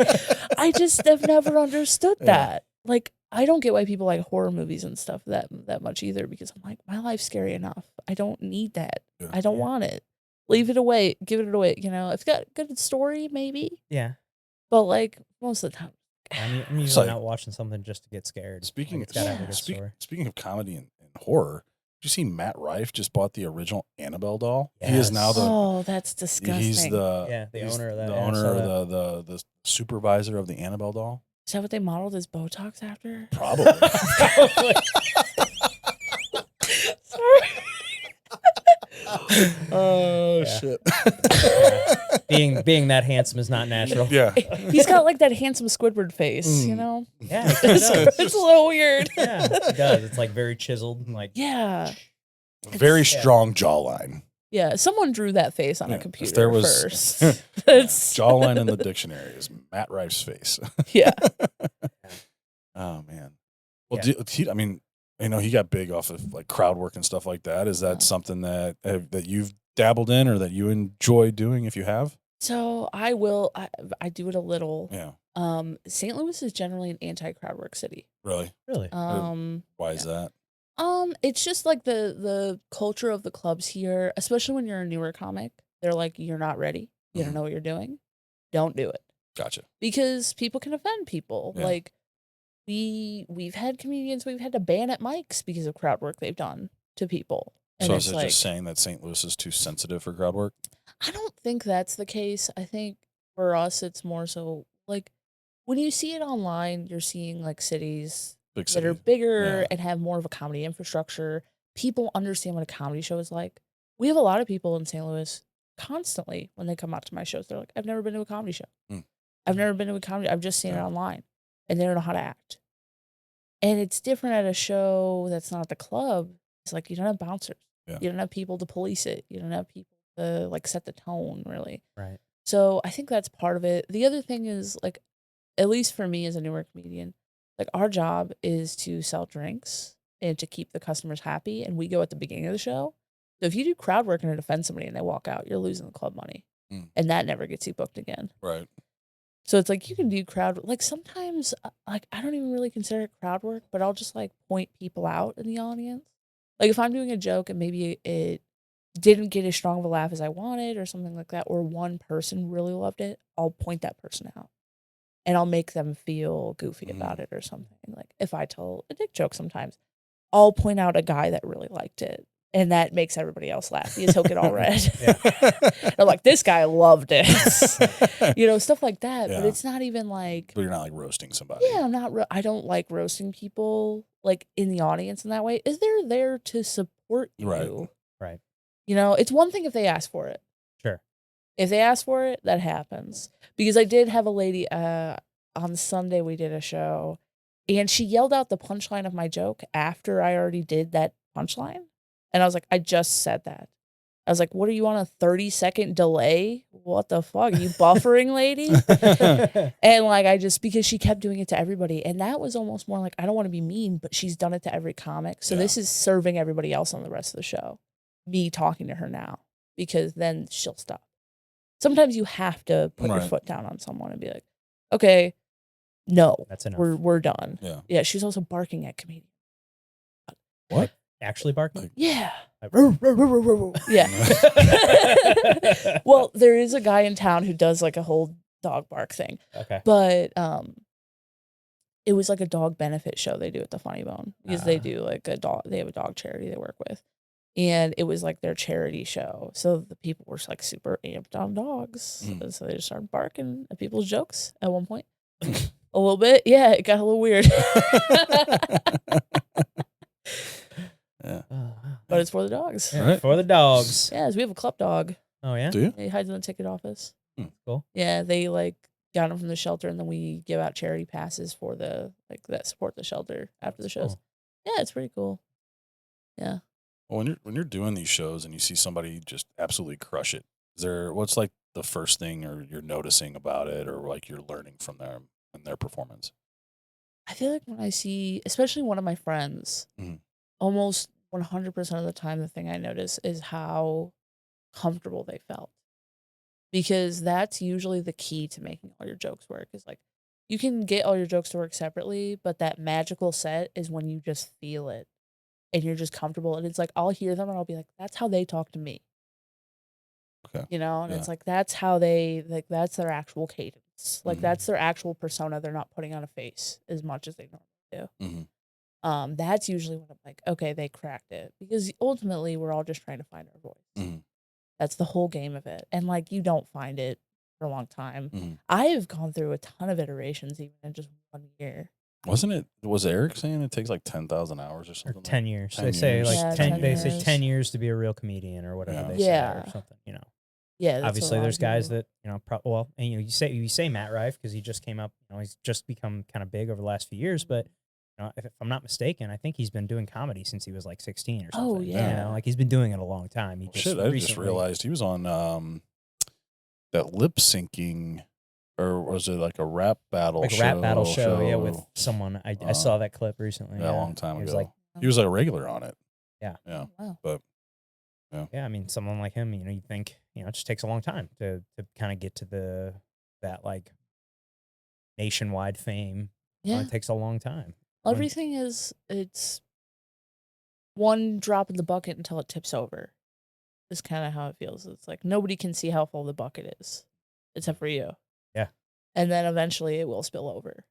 I just have never understood that. Like, I don't get why people like horror movies and stuff that much either, because I'm like, my life's scary enough. I don't need that. Yeah. I don't want it. Leave it away. Give it away. If it's got a good story, maybe. Yeah. But like most of the time. I'm usually not watching something just to get scared. Speaking Like, it's gotta have a good story. speaking of comedy and horror, did you see Matt Rife just bought the original Annabelle doll? He is now Oh, that's disgusting. he's the he's owner of that. the The yeah, I owner saw of the supervisor of the Annabelle doll. Is that what they modeled his Botox after? Probably. Sorry. Oh Yeah. shit. Being that handsome is not natural. Yeah. He's got like that handsome Squidward face, you know? Yeah, it does. It's a little weird. Yeah, it does. It's like very chiseled and like Yeah. Very strong jawline. Yeah. Someone drew that face on Yeah, a if computer there was- first. It's, Jawline in the dictionary is Matt Rife's face. yeah. Oh man. Well, Yeah. I mean, he got big off of like crowd work and stuff like that. Is that something that you've dabbled in or that you enjoy doing if you have? So I do it a little. Yeah. St. Louis is generally an anti-crowd work city. Really? really. Why is that? It's just like the culture of the clubs here, especially when you're a newer comic. They're like, you're not ready. You don't know what you're doing. Don't do it. Gotcha. Because people can offend people. Yeah. Like we've had comedians we've had to ban at mics because of crowd work they've done to people. And So it's is it like, just saying that St. Louis is too sensitive for crowd work? I don't think that's the case. I think for us it's more so like when you see it online, you're seeing like cities Big that are city. bigger Yeah. and have more of a comedy infrastructure. People understand what a comedy show is like. We have a lot of people in St. Louis constantly when they come out to my shows. They're like, I've never been to a comedy show. I've never been to a comedy. I've just seen it online. And they don't know how to act. And it's different at a show that's not at the club. It's like you don't have bouncers. Yeah. You don't have people to police it. You don't have people to like set the tone, really. Right. So I think that's part of it. The other thing is like, at least for me as a newer comedian, like our job is to sell drinks and to keep the customers happy. And we go at the beginning of the show. So if you do crowd work and it offends somebody and they walk out, you're losing the club money. And that never gets you booked again. Right. So it's like you can do crowd like sometimes like I don't even really consider it crowd work, but I'll just like point people out in the audience. Like if I'm doing a joke and maybe it didn't get as strong of a laugh as I wanted or something like that, or one person really loved it, I'll point that person out. And I'll make them feel goofy about it or something. Like if I tell a dick joke sometimes, I'll point out a guy that really liked it. And that makes everybody else laugh because he'll get all red. They're like, this guy loved it. Stuff like that. Yeah. But it's not even like, But you're not like roasting somebody. yeah, I'm not, I don't like roasting people like in the audience in that way. Is they're there to support you. Right. Right. It's one thing if they ask for it. Sure. If they ask for it, that happens. Because I did have a lady, on Sunday we did a show and she yelled out the punchline of my joke after I already did that punchline. And I was like, I just said that. I was like, what are you on a 30-second delay? What the fuck? Are you buffering, lady? And like, because she kept doing it to everybody. And that was almost more like, I don't want to be mean, but she's done it to every comic. So this is serving everybody else on the rest of the show. Me talking to her now, because then she'll stop. Sometimes you have to put your foot down on someone and be like, okay, No, That's enough. we're done. Yeah. Yeah, she was also barking at comedians. What? Actually barking? Like- Yeah. Like, Yeah. Well, there is a guy in town who does like a whole dog bark thing. Okay. But it was like a dog benefit show they do at the Funny Bone because they Ah. do like they have a dog charity they work with. And it was like their charity show. So the people were like super amped on dogs. Mm. And so they just started barking at people's jokes at one point. A little bit. Yeah, it got a little weird. Yeah. But it's for the dogs. Yeah, Right. for the dogs. Yeah, we have a club dog. Oh, yeah? Do you? He hides in the ticket office. Cool. Yeah, they like got him from the shelter, and then we give out charity passes for the like that support the shelter after the shows. Cool. Yeah, it's pretty cool. Yeah. Well, when you're doing these shows and you see somebody just absolutely crush it, what's like the first thing or you're noticing about it or like you're learning from them and their performance? I feel like when I see, especially one of my friends, Mhm. almost 100% of the time, the thing I notice is how comfortable they felt. Because that's usually the key to making all your jokes work is like, you can get all your jokes to work separately, but that magical set is when you just feel it and you're just comfortable. And it's like, I'll hear them and I'll be like, that's how they talk to me. Okay. You know, and Yeah. it's like, that's how they, like, that's their actual cadence. Like, Mhm. that's their actual persona. They're not putting on a face as much as they normally do. Mhm. That's usually when I'm like, okay, they cracked it. Because ultimately, we're all just trying to find our voice. Mhm. That's the whole game of it. And, like, you don't find it for a long time. Mhm. I have gone through a ton of iterations even in just 1 year. Was Eric saying it takes like 10,000 hours or Or something? 10 years. 10 They say years. like Yeah, 10, 10 they say years. 10 years to be a real comedian or whatever Yeah. they say Yeah. or something, you know. Yeah, that's Obviously a lot there's of guys people. that, you know, well, and you say Matt Rife because he just came up, you know, he's just become kind of big over the last few years, but you know, if I'm not mistaken, I think he's been doing comedy since he was like 16 or something. Oh, You yeah. know, like he's been doing it a long time. He Well, shit, I just recently- realized he was on that lip syncing, or was it like a rap battle like a show? rap battle show, yeah, with someone. I saw that clip recently. Yeah, a long time He was ago. like, He was like a regular on it. Yeah. Yeah. Wow. yeah, I mean, someone like him, you know, you think, you know, it just takes a long time to kind of get to that like nationwide fame. Yeah. It takes a long time. Everything is, it's one drop in the bucket until it tips over. Is kind of how it feels. It's like nobody can see how full the bucket is, except for you. Yeah. And then eventually it will spill over.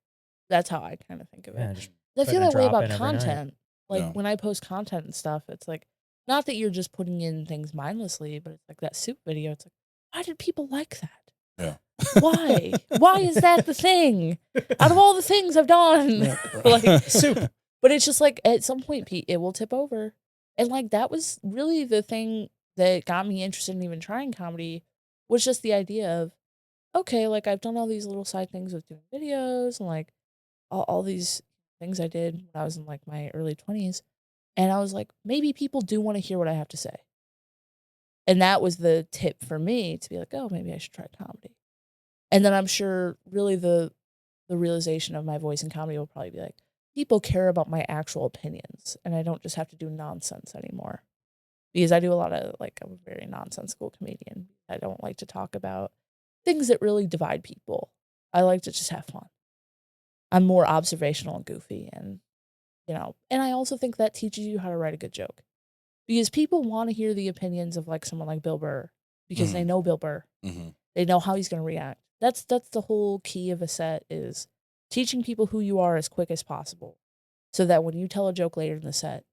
That's how I kind of think of it. Yeah, just I feel putting a that way drop about in every night. content. Like Yeah. when I post content and stuff, it's like, not that you're just putting in things mindlessly, but it's like that soup video. It's like, why did people like that? Yeah. Why? Why is that the thing? Out of all the things I've done, like soup. But it's just like at some point, Pete, it will tip over. And like that was really the thing that got me interested in even trying comedy was just the idea of, okay, like I've done all these little side things with doing videos and like all these things I did when I was in like my early 20s. And I was like, maybe people do want to hear what I have to say. And that was the tip for me to be like, oh, maybe I should try comedy. And then I'm sure really the realization of my voice in comedy will probably be like, people care about my actual opinions and I don't just have to do nonsense anymore. Because I do a lot of, like, I'm a very nonsensical comedian. I don't like to talk about things that really divide people. I like to just have fun. I'm more observational and goofy and, you know, and I also think that teaches you how to write a good joke. Because people want to hear the opinions of, like, someone like Bill Burr because they know Bill Burr. Mm-hmm. They know how he's going to react. That's the whole key of a set is teaching people who you are as quick as possible so that when you tell a joke later in the set,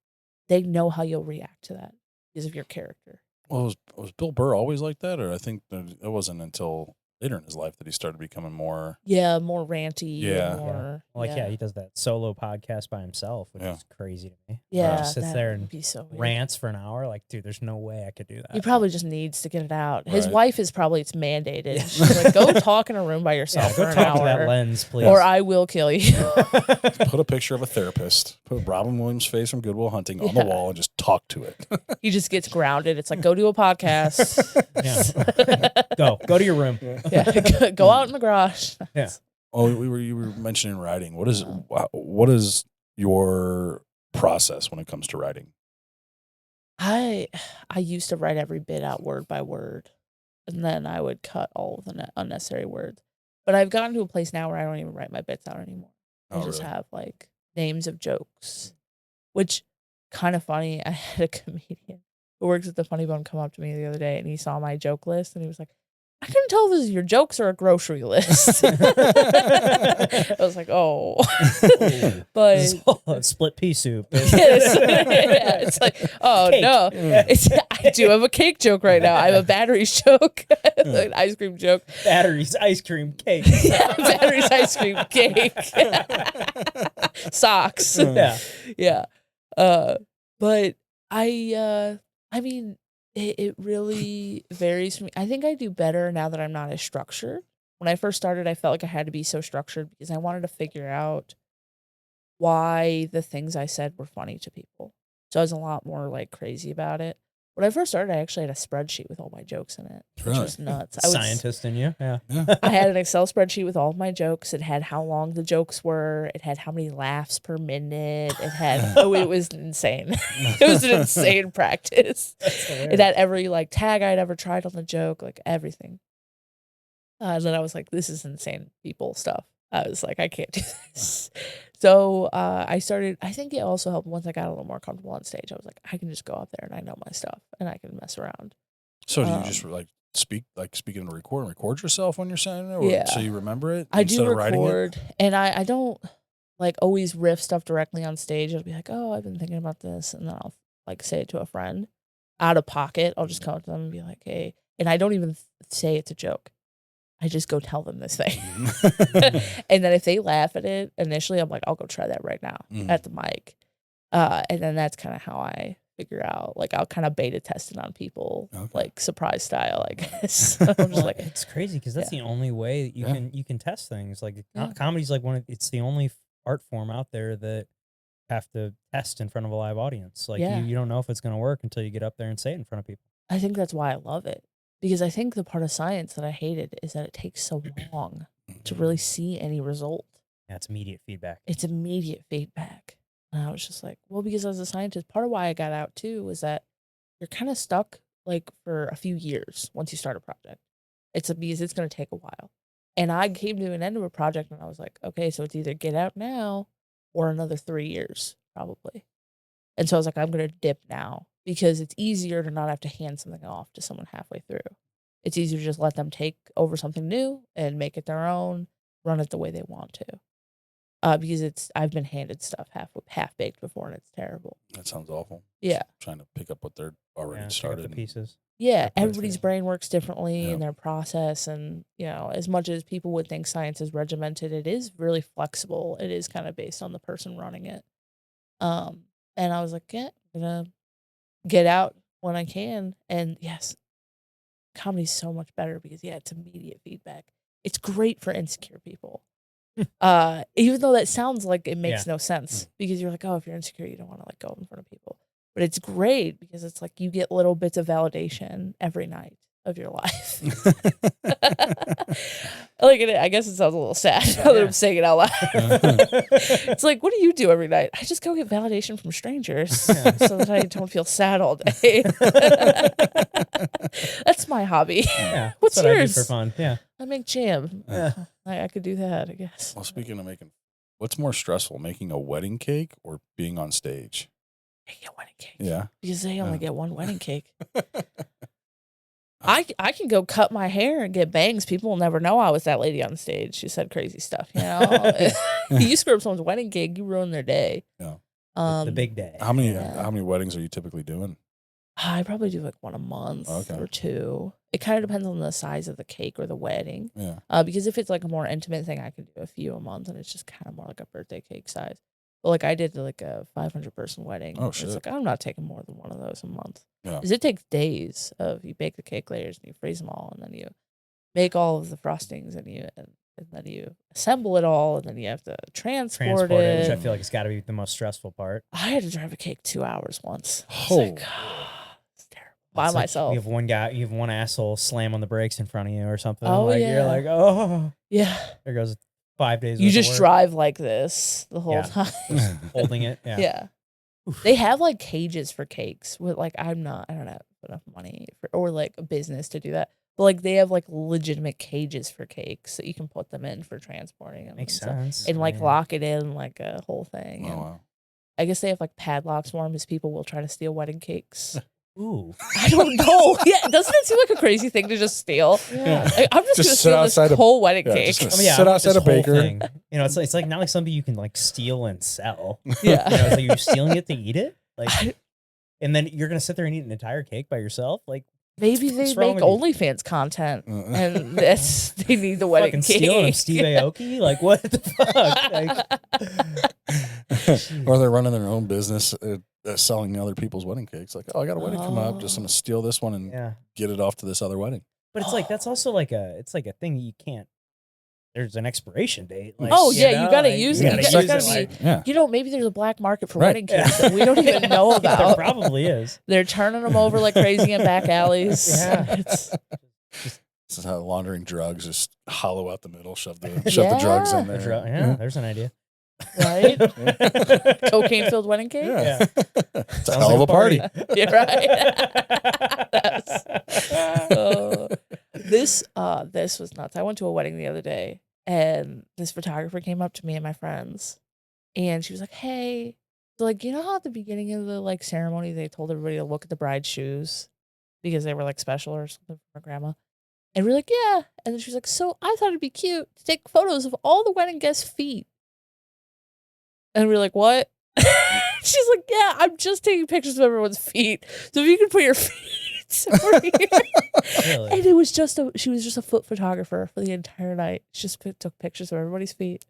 they know how you'll react to that because of your character. Well, was Bill Burr always like that? Or I think that it wasn't until later in his life that he started becoming more. Yeah, more ranty. Yeah. And more, Like, yeah, he does that solo podcast by himself, which Yeah. is crazy to me. Yeah, Just sits that there would and be so weird. rants for an hour. Like, dude, there's no way I could do that. He probably just needs to get it out. His Right. wife is probably, it's mandated. Yeah. She's like, go talk in a room by yourself go for an talk to that hour, lens, please. or I will kill you. Put a picture of a therapist, put Robin Williams' face from Good Will Hunting on the Yeah. wall and just talk to it. He just gets grounded. It's like, go do a podcast. Go to your room. Yeah, go out in the garage. Yeah. Oh, you were mentioning writing. What is your process when it comes to writing? I used to write every bit out word by word, and then I would cut all of the unnecessary words. But I've gotten to a place now where I don't even write my bits out anymore. I Oh, just really? have like names of jokes, which kind of funny. I had a comedian who works at the Funny Bone come up to me the other day, and he saw my joke list, and he was like, I couldn't tell if this is your jokes or a grocery list. I was like, oh. But This is all a split pea soup. yes. Yeah, it's like, oh Cake. no. I do have a cake joke right now. I have a batteries joke, an ice cream joke. Batteries, ice cream, cake. Batteries, ice cream, cake, socks. Yeah. Yeah. But I mean, it really varies for me. I think I do better now that I'm not as structured. When I first started, I felt like I had to be so structured because I wanted to figure out why the things I said were funny to people. So I was a lot more like crazy about it. When I first started, I actually had a spreadsheet with all my jokes in it, which Really? was nuts. Scientist in you. Yeah. I had an Excel spreadsheet with all of my jokes. It had how long the jokes were. It had how many laughs per minute. It had, it was insane. It was an insane practice. It had every like tag I'd ever tried on the joke, like everything. And then I was like, this is insane people stuff. I was like, I can't do this. So I started, I think it also helped once I got a little more comfortable on stage. I was like, I can just go up there and I know my stuff and I can mess around. So do you just like speak in a record yourself when you're saying it, or Yeah. so you remember it I instead do of writing it? record, and I don't like always riff stuff directly on stage. I'll be like, oh, I've been thinking about this, and then I'll like say it to a friend out of pocket. I'll just come up to them and be like, hey, and I don't even say it's a joke. I just go tell them this thing. And then if they laugh at it initially, I'm like, I'll go try that right now at the mic. And then that's kind of how I figure out, like, I'll kind of beta test it on people, like surprise style, I guess. I'm just like, it's crazy because that's the only way that you can test things. Like comedy's like it's the only art form out there that have to test in front of a live audience. Like you don't know if it's going to work until you get up there and say it in front of people. I think that's why I love it. Because I think the part of science that I hated is that it takes so long to really see any result. Yeah, it's immediate feedback. It's immediate feedback. And I was just like, well, because as a scientist, part of why I got out too was that you're kind of stuck like for a few years once you start a project. Because it's going to take a while. And I came to an end of a project and I was like, okay, so it's either get out now or another 3 years, probably. And so I was like, I'm going to dip now. Because it's easier to not have to hand something off to someone halfway through. It's easier to just let them take over something new and make it their own, run it the way they want to. Because I've been handed stuff half baked before and it's terrible. That sounds awful. Yeah. Just trying to pick up what they're already started. The pieces. Yeah, everybody's brain works differently in their process, and as much as people would think science is regimented, it is really flexible. It is kind of based on the person running it. And I was like, yeah, I'm gonna get out when I can. And yes, comedy's so much better because it's immediate feedback. It's great for insecure people. Even though that sounds like it makes no sense because you're like, oh, if you're insecure, you don't want to like go in front of people. But it's great because it's like you get little bits of validation every night of your life. I guess it sounds a little sad now that I'm saying it out loud. It's like, what do you do every night? I just go get validation from strangers so that I don't feel sad all day. That's my hobby. Yeah, What's that's yours? I do for fun. Yeah, I make jam. Yeah. I could do that, I guess. Well, speaking of making, what's more stressful, making a wedding cake or being on stage? Making a wedding cake. Yeah. Because they only get one wedding cake. I can go cut my hair and get bangs. People will never know I was that lady on stage. She said crazy stuff. You screw up someone's wedding cake, you ruin their day. Yeah. The big day. How many weddings are you typically doing? I probably do like one a month or two. It kind of depends on the size of the cake or the wedding. Yeah. Because if it's like a more intimate thing, I can do a few a month, and it's just kind of more like a birthday cake size. But like I did like a 500-person wedding. Oh shit! It's like I'm not taking more than one of those a month. Yeah. Because it takes days of you bake the cake layers and you freeze them all, and then you make all of the frostings and then you assemble it all, and then you have to transport it. Which I feel like it's got to be the most stressful part. I had to drive a cake 2 hours once. Oh. It's terrible. By myself. You have one asshole slam on the brakes in front of you or something. Oh, You're like, oh. Yeah. There goes 5 days. You just drive like this the whole time. Holding it. Yeah. Yeah. They have like cages for cakes with like I don't have enough money or like a business to do that. But like they have like legitimate cages for cakes that you can put them in for transporting them. Makes and sense. and like man. lock it in like a whole thing. Oh, And wow. I guess they have like padlocks for them because people will try to steal wedding cakes. Ooh. I don't know. Yeah, doesn't it seem like a crazy thing to just steal? Yeah. I'm just, Just gonna sit steal outside this a- whole wedding yeah, cake. just gonna I mean, yeah, sit I want outside this a whole baker. thing. You know, it's like not like something you can like steal and sell. Yeah. You know, it's like you're stealing it to eat it, like, and then you're gonna sit there and eat an entire cake by yourself. Like, Maybe they What's wrong make with you? OnlyFans content, Uh, and they need the wedding fucking cake. stealing them, Steve Aoki. Like, what the fuck? Like, or they're running their own business selling other people's wedding cakes. Like, oh, I got a wedding coming up. Just Oh. going to steal this one and yeah, get it off to this other wedding. but it's like that's also like a thing that you can't. There's an expiration date. Like, Oh, yeah, you gotta like, use you it. gotta It's use gotta it, be- like- Yeah. You know, maybe there's a black market for Right. wedding cakes that we don't even know Yeah, there about. probably is. They're turning them over like crazy in back alleys. Yeah. It's, This is how laundering drugs, just hollow out the middle, shove the drugs in Yeah. there. Yeah, there's an idea. right? Cocaine-filled wedding cake? Yeah. Yeah. It's a Sounds hell of like a party. Yeah, right. This was nuts. I went to a wedding the other day, and this photographer came up to me and my friends, and she was like, "Hey," so like, you know how at the beginning of the like ceremony they told everybody to look at the bride's shoes because they were like special or something from her grandma, and we're like, "Yeah," and then she was like, "So I thought it'd be cute to take photos of all the wedding guests' feet," and we're like, "What?" She's like, "Yeah, I'm just taking pictures of everyone's feet. So if you could put your feet over here." Really? And it was she was just a foot photographer for the entire night. She just took pictures of everybody's feet.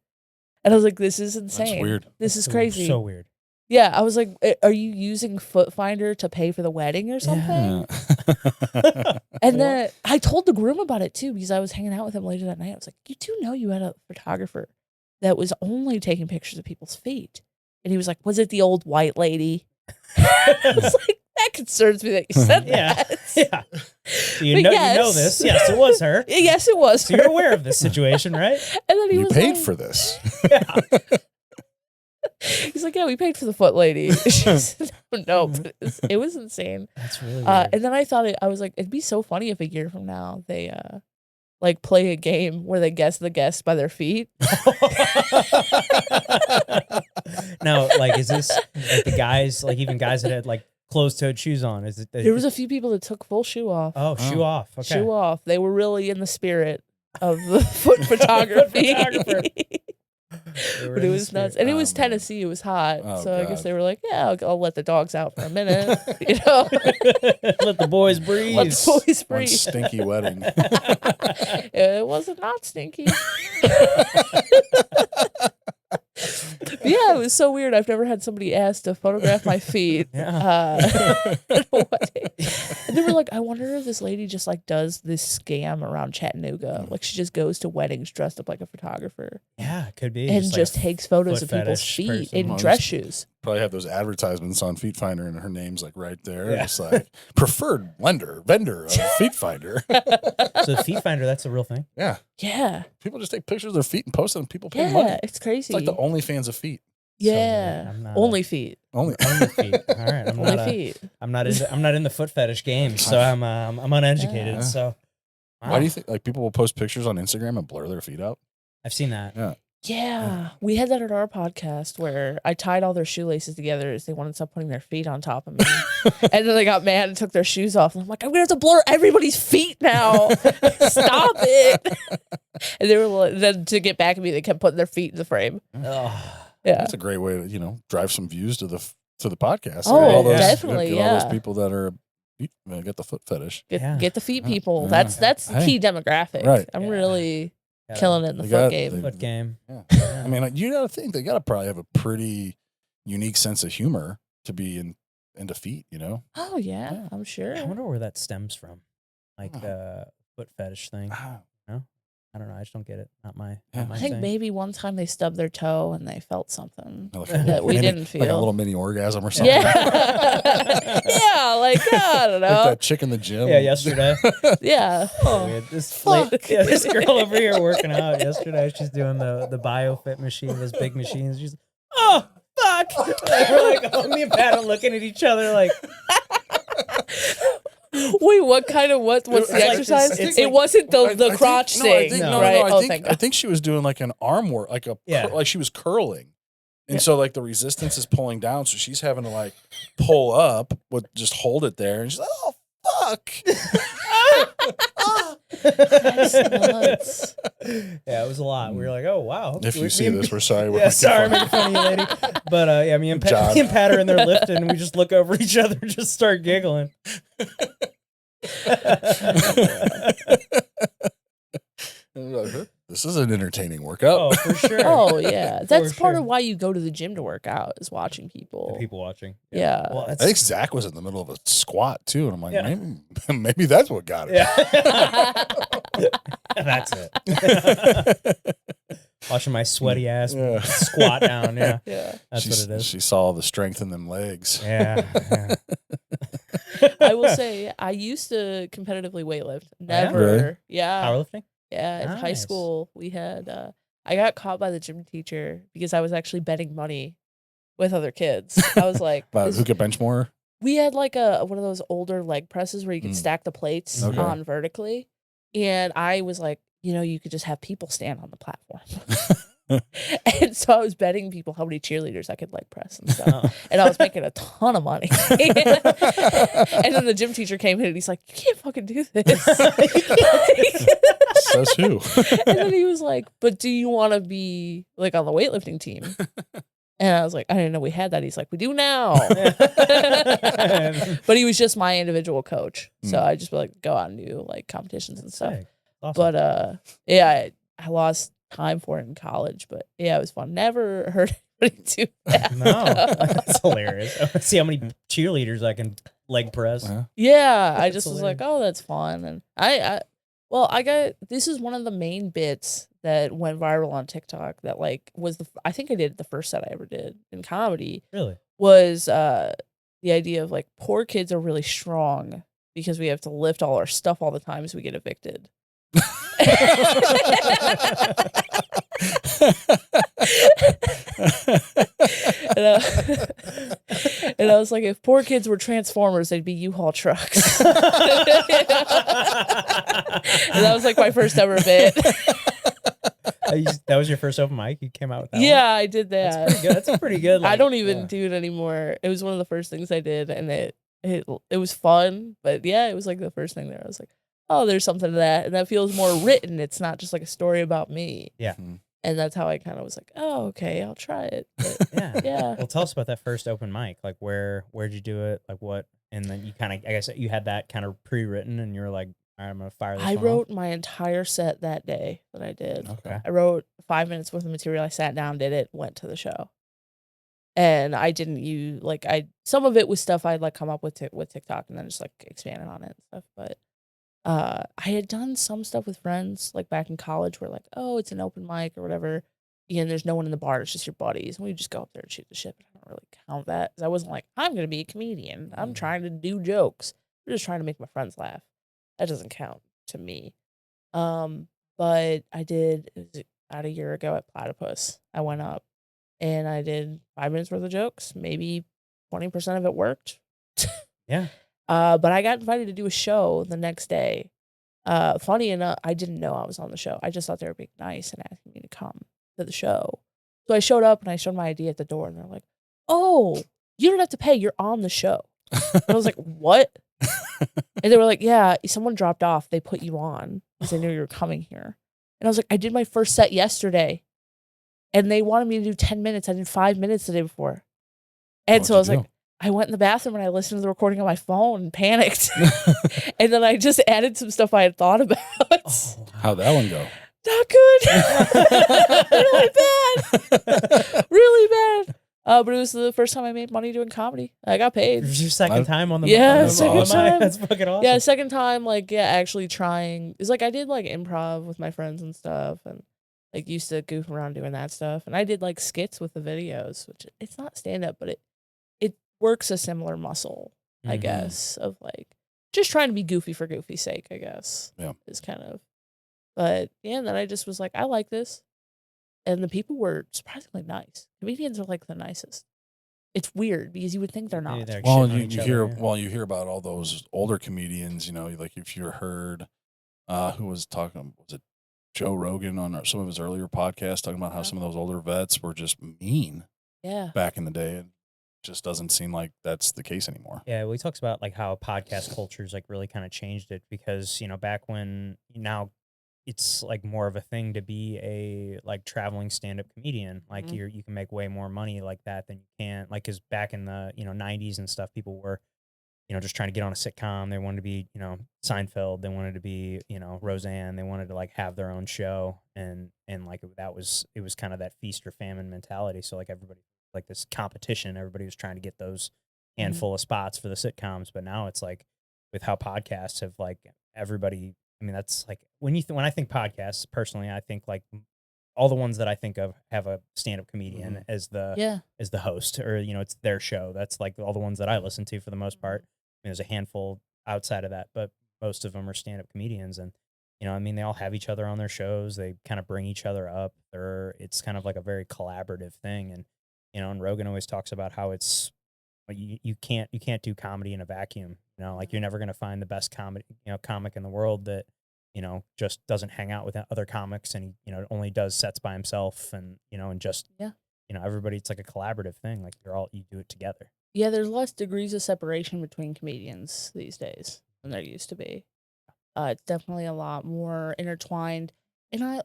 And I was like, this is insane. That's weird. This is crazy. So weird. Yeah, I was like, are you using Foot Finder to pay for the wedding or something? Yeah. And then I told the groom about it too because I was hanging out with him later that night. I was like, you do know you had a photographer that was only taking pictures of people's feet. And he was like, was it the old white lady? I was like, that concerns me that you said Yeah. that. Yeah. You But know, yes. you know this. Yes, it was her. Yes, it was. So you're her. aware of this situation, right? And then he You was paid like, for this. Yeah. he's like, yeah, we paid for the foot lady. She said, no, but it was insane. That's really weird. And then I was like, it'd be so funny if a year from now they like play a game where they guess the guest by their feet. Now, like, is this like the guys, like even guys that had like closed-toed shoes on? Is it? There was a few people that took full shoe off. shoe off. Okay. Shoe off. They were really in the spirit of the foot photography. photographer. They were But in it the was nuts. spirit. And it Oh, was man. Tennessee. It was hot. Oh, So I guess God. they were like, yeah, I'll let the dogs out for a minute. You know? Let the boys breathe. Let the boys One breathe. stinky wedding. It wasn't not stinky. Yeah, it was so weird. I've never had somebody ask to photograph my feet. Yeah. At a wedding. And they were like, I wonder if this lady just like does this scam around Chattanooga. Like she just goes to weddings dressed up like a photographer Yeah, it could be. and like just a takes photos foot of people's fetish feet person. in Well, dress this- shoes. Probably have those advertisements on Feet Finder and her name's like right there. Yeah. It's like preferred vendor of Feet Finder. So the feet finder, that's a real thing. Yeah. Yeah. People just take pictures of their feet and post them. People pay Yeah. money. It's crazy. It's like the OnlyFans of feet. yeah. So, I'm not Only feet. Only. Only feet. All right. I'm Only not. feet. I'm not in the foot fetish game, so I'm uneducated. Yeah. So Why do you think like people will post pictures on Instagram and blur their feet out? I've seen that. Yeah. Yeah. We had that at our podcast where I tied all their shoelaces together as they wanted to stop putting their feet on top of me. And then they got mad and took their shoes off. And I'm like, I'm going to have to blur everybody's feet now. Stop it. And they were like, then to get back at me, they kept putting their feet in the frame. Ugh. Yeah. That's a great way to drive some views to the podcast. Oh, Get all those, definitely, get all yeah. those people that are get the foot fetish. Yeah. Get the feet people. Yeah. That's the Hey. key demographic. Right. I'm Yeah. really Yeah. killing it in the They foot got- game. they- Foot game. Yeah. Yeah. I mean, you gotta think they gotta probably have a pretty unique sense of humor to be into feet. Oh yeah, Yeah. I'm sure. I wonder where that stems from, like Oh. the foot fetish thing. Ah, I don't know. I just don't get it. Not my. Yeah. Not my I think thing. maybe one time they stubbed their toe and they felt something. like That we didn't like a feel. little mini orgasm or something. Yeah. Yeah, like I don't Like know. that chick in the gym. Yeah, yesterday. Yeah. We had this fuck. yeah, this girl over here working out yesterday. She's doing the BioFit machine, those big machines. She's oh fuck. We're like, me and Pat are looking at each other like, Wait, what kind of what's It's the like exercise? this- it's it like- wasn't I the think- crotch no, I thing, think, No, right? I Thank think God. I think she was doing like an arm work, like like she was curling, and Yeah. so like the resistance is pulling down, so she's having to like pull up, but just hold it there, and she's like, "Oh fuck!" That's nuts. Yeah, it was a lot. We were like, oh wow. If you We- see me and- this, we're sorry. We're Yeah, making sorry, fun. making fun of you, lady. But yeah, me and John. Pat are in there lifting, and we just look over each other and just start giggling. This is an entertaining workout. Oh, for sure. Oh yeah, that's part sure. of why you go to the gym to work out is watching people. The people watching. Yeah. Well, I that's, think Zach was in the middle of a squat too, and I'm like, Yeah. maybe that's what got it. yeah. That's it. Watching my sweaty ass Yeah. squat down. Yeah, Yeah. that's what it is. She saw the strength in them legs. Yeah. I will say I used to competitively weightlift. yeah? Never. Really? Yeah. Powerlifting. Yeah. In high Nice. school, we had. I got caught by the gym teacher because I was actually betting money with other kids. I was like, But who could bench more? we had like one of those older leg presses where you could stack the plates Okay. on vertically, and I was like, you could just have people stand on the platform. And so I was betting people how many cheerleaders I could leg press and stuff. Oh. And I was making a ton of money. And then the gym teacher came in and he's like, you can't fucking do this. Says who? And then he was like, but do you want to be like on the weightlifting team? And I was like, I didn't know we had that. He's like, we do now. But he was just my individual coach. So I just would like go out and do like competitions and stuff. Sick. Awesome. But yeah, I lost time for it in college. But yeah, it was fun. Never heard anybody do that. No, that's hilarious. See how many cheerleaders I can leg press. Yeah. Yeah, I That's just was hilarious. like, oh, that's fun. And this is one of the main bits that went viral on TikTok that like was I think I did the first set I ever did in comedy Really? was the idea of like poor kids are really strong because we have to lift all our stuff all the time so we get evicted. And I was like, if poor kids were Transformers, they'd be U-Haul trucks. And that was like my first ever bit. That was your first open mic? You came out with that Yeah, one? I did That's that. pretty good. That's pretty good. I like, don't even yeah. do it anymore. It was one of the first things I did, and it was fun. But yeah, it was like the first thing there. I was like, oh, there's something to that, and that feels more written. It's not just like a story about me. Yeah. And that's how I kind of was like, oh, okay, I'll try it. But Yeah. yeah. Well, tell us about that first open mic. Like, where'd you do it? Like, what? And then you kind of, I guess you had that kind of pre-written, and you were like, all right, I'm gonna fire this. I one wrote my entire set that day that I did. Okay. I wrote 5 minutes worth of material. I sat down, did it, went to the show. And I didn't use some of it was stuff I'd like come up with TikTok and then just like expanded on it and stuff. But I had done some stuff with friends like back in college where like, oh, it's an open mic or whatever. And there's no one in the bar, it's just your buddies. And we just go up there and shoot the shit. But I don't really count that. 'Cause I wasn't like, I'm gonna be a comedian. I'm trying to do jokes. I'm just trying to make my friends laugh. That doesn't count to me. But I did it was about a year ago at Platypus. I went up and I did 5 minutes worth of jokes. Maybe 20% of it worked. Yeah. But I got invited to do a show the next day. Funny enough, I didn't know I was on the show. I just thought they were being nice and asking me to come to the show. So I showed up and I showed my ID at the door and they're like, oh, you don't have to pay. You're on the show. And I was like, what? And they were like, yeah, someone dropped off. They put you on because they knew you were coming here. And I was like, I did my first set yesterday. And they wanted me to do 10 minutes. I did 5 minutes the day before. And so I was like, I went in the bathroom and I listened to the recording on my phone and panicked. And then I just added some stuff I had thought about. Oh, How'd that one go? Not good. Really bad. Really bad. But it was the first time I made money doing comedy. I got it paid. was your second time on the Yeah, on the second mic? time. That's fucking awesome. Yeah, second time, like, yeah, actually trying. It's like I did like improv with my friends and stuff and like used to goof around doing that stuff. And I did like skits with the videos, which it's not stand up, but it works a similar muscle, I Mhm. guess, of like just trying to be goofy for goofy's sake, I guess. Yeah. Is kind of. But yeah, and then I just was like, I like this. And the people were surprisingly nice. Comedians are like the nicest. It's weird because you would think they're Maybe not. they're Well, shitting on you, each you other, hear yeah. you hear about all those older comedians. Like if you heard who was talking, was it Joe Rogan on some of his earlier podcasts talking about how some of those older vets were just mean Yeah. back in the day. It just doesn't seem like that's the case anymore. Yeah, well, he talks about like how podcast culture's like really kind of changed it because back when now it's like more of a thing to be a like traveling stand up comedian. Like Mhm. you can make way more money like that than you can like because back in the 90s and stuff, people were just trying to get on a sitcom. They wanted to be Seinfeld. They wanted to be Roseanne. They wanted to like have their own show and like it was kind of that feast or famine mentality. So like everybody like this competition. Everybody was trying to get those handful of spots for the sitcoms. But now it's like with how podcasts have like everybody. I mean, that's like when when I think podcasts personally, I think like all the ones that I think of have a stand-up comedian as the Yeah. host or it's their show. That's like all the ones that I listen to for the most part. There's a handful outside of that, but most of them are stand-up comedians and I mean they all have each other on their shows. They kind of bring each other up. It's kind of like a very collaborative thing and and Rogan always talks about how it's you can't do comedy in a vacuum. Like you're never going to find the best comedy, comic in the world that just doesn't hang out with other comics and he, only does sets by himself and, and just, Yeah. Everybody, it's like a collaborative thing. Like you do it together. Yeah, there's less degrees of separation between comedians these days than there used to be. It's definitely a lot more intertwined. And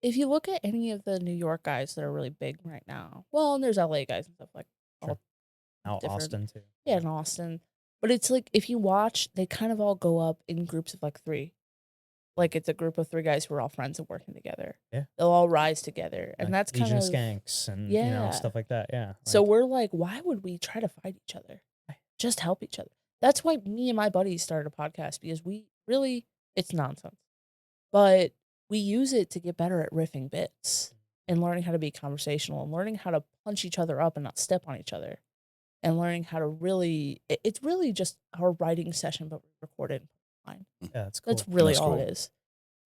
if you look at any of the New York guys that are really big right now, well, and there's LA guys and stuff like Sure. Now different. Austin too. Yeah, in Austin. But it's like if you watch, they kind of all go up in groups of like 3. Like it's a group of 3 guys who are all friends and working together. Yeah. They'll all rise together. And Like that's kind Legion of Skanks and Yeah. stuff like that. Yeah. So we're like, why would we try to fight each other? Just help each other. That's why me and my buddies started a podcast because we really, it's nonsense, but we use it to get better at riffing bits and learning how to be conversational and learning how to punch each other up and not step on each other and learning how to really, it's really just our writing session, but we recorded online. yeah, that's cool. That's really That's all cool. it is.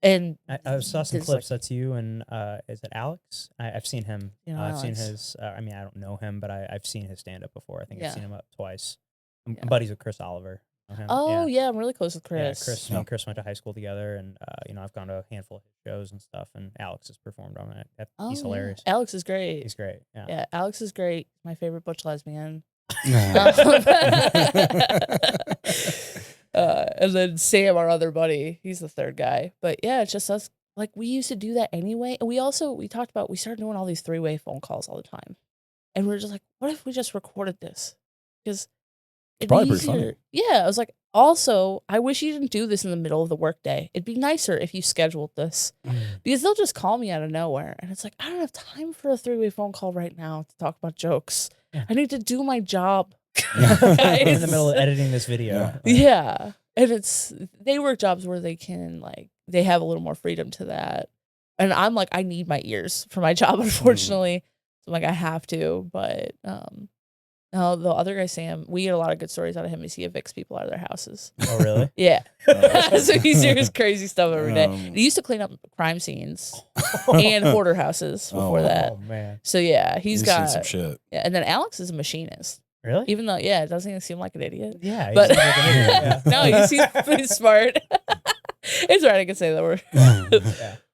And I saw some there's, clips. like- That's you and is it Alex? I've seen him. I've seen Alex. his. I mean, I don't know him, but I've seen his stand up before. I think I've Yeah. seen him up twice. I'm Yeah. buddies with Chris Oliver. Know him? Oh yeah, I'm really close with Chris. Yeah, Chris. Yeah. Me and Chris went to high school together, and I've gone to a handful of his shows and stuff. And Alex has performed on it. He's Oh, hilarious. Yeah. Alex is great. He's great. Yeah. Yeah, Alex is great. My favorite butch lesbian. And then Sam, our other buddy, he's the third guy. But yeah, it's just us. Like we used to do that anyway. And we started doing all these 3-way phone calls all the time. And we were just like, what if we just recorded this? Because it'd probably be pretty funny. easier. Yeah, I was like, also, I wish you didn't do this in the middle of the workday. It'd be nicer if you scheduled this. Because they'll just call me out of nowhere. And it's like, I don't have time for a 3-way phone call right now to talk about jokes. Yeah. I need to do my job. I'm in the middle of editing this video. Yeah. Like, Yeah. And they work jobs where they can they have a little more freedom to that. And I'm like, I need my ears for my job, unfortunately. So I'm like, I have to. But no, the other guy, Sam, we get a lot of good stories out of him as he evicts people out of their houses. Oh, really? Yeah. Oh. So he's doing crazy stuff every day. Um, He used to clean up crime scenes and hoarder houses before that. Oh man. So yeah, He's he's seen got some shit. Yeah, and then Alex is a machinist. Really? Even though, yeah, it doesn't even seem like an idiot. Yeah. he But seems like an idiot, yeah. no, he's smart. It's right, I can say that word. Yeah.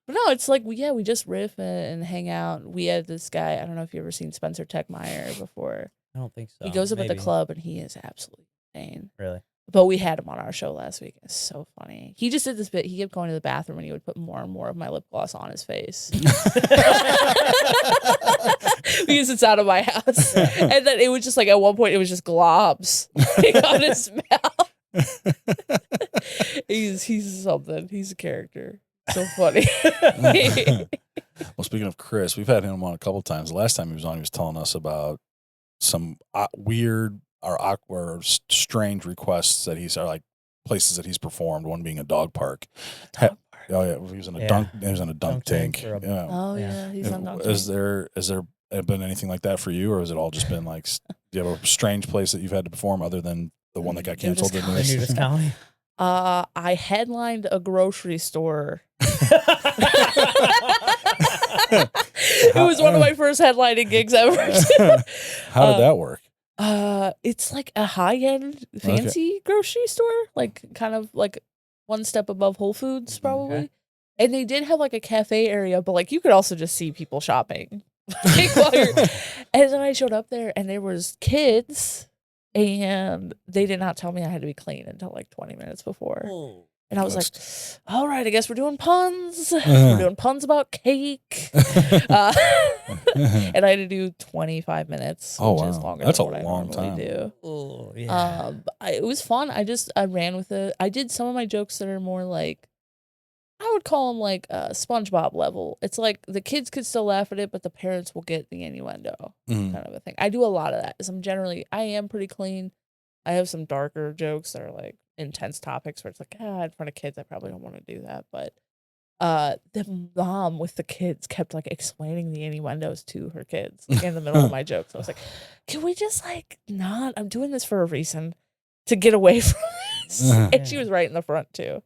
But no, it's like we just riff and hang out. We had this guy, I don't know if you've ever seen Spencer Techmeyer before. I don't think so. He goes up at the Maybe. club and he is absolutely insane. Really? But we had him on our show last week. It's so funny. He just did this bit. He kept going to the bathroom and he would put more and more of my lip gloss on his face. Because it's out of my house. And then it was just like at one point it was just globs on his mouth. He's something. He's a character. So funny. Well, speaking of Chris, we've had him on a couple times. The last time he was on, he was telling us about some weird or awkward, strange requests that he's like places that he's performed. One being a dog park. Oh yeah, he was in a Yeah. dunk. He was in a dunk tank. or a- Yeah. Oh Yeah. yeah, he's on Dr. Is there been anything like that for you, or has it all just been like? Do you have a strange place that you've had to perform other than the one that got canceled? Nudist the The newest? nudist colony. I headlined a grocery store. It was one of my first headlining gigs ever. How did that work? It's like a high-end fancy grocery store, like kind of like one step above Whole Foods probably. Okay. And they did have like a cafe area, but like you could also just see people shopping. Like, while you're- and then I showed up there and there was kids and they did not tell me I had to be clean until like 20 minutes before. And I was like, all right, I guess we're doing puns. We're doing puns about cake. And I had to do 25 minutes, Oh, which is wow. longer That's than a what I long normally time. do. Oh, yeah. It was fun. I ran with it. I did some of my jokes that are more like, I would call them like SpongeBob level. It's like the kids could still laugh at it, but the parents will get the innuendo kind of a thing. I do a lot of that. I am pretty clean. I have some darker jokes that are like intense topics where it's like, in front of kids, I probably don't want to do that. But the mom with the kids kept like explaining the innuendos to her kids like, in the middle of my jokes. I was like, can we just like not? I'm doing this for a reason to get away from this. And she was right in the front too.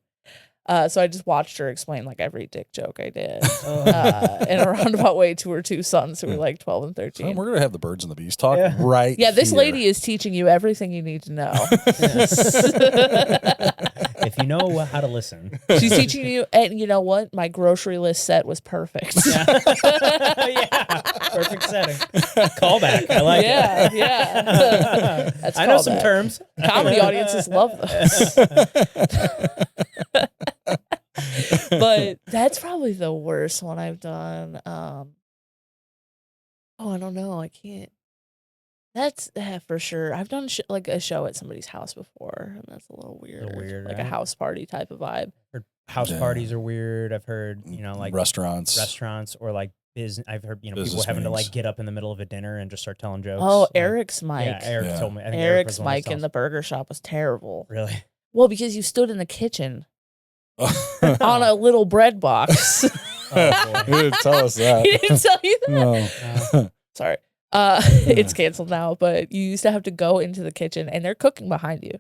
So I just watched her explain like every dick joke I did in a roundabout way to her two sons who were like 12 and 13. We're gonna have the birds and the bees talk Yeah. right. Yeah, this here. lady is teaching you everything you need to know. If you know how to listen. She's teaching you, and you know what? My grocery list set was perfect. Yeah. Yeah. Perfect setting. Callback. I like it. Yeah. That's I know some callback. terms. Comedy audiences love those. But that's probably the worst one I've done. I don't know. I can't. That's for sure. I've done like a show at somebody's house before, and that's a little weird. Weird, like a right? house party type of vibe. House Yeah. parties are weird. I've heard, like restaurants or like I've heard, people Business having to like meetings. get up in the middle of a dinner and just start telling jokes. Oh, like- Eric's mic. Yeah, Eric Yeah. told me. I think Eric's was the one that mic in tells- the burger shop was terrible. Really? Well, because you stood in the kitchen on a little bread box. Oh, He didn't tell us that. He didn't tell you that? No. Sorry. It's canceled now, but you used to have to go into the kitchen and they're cooking behind you.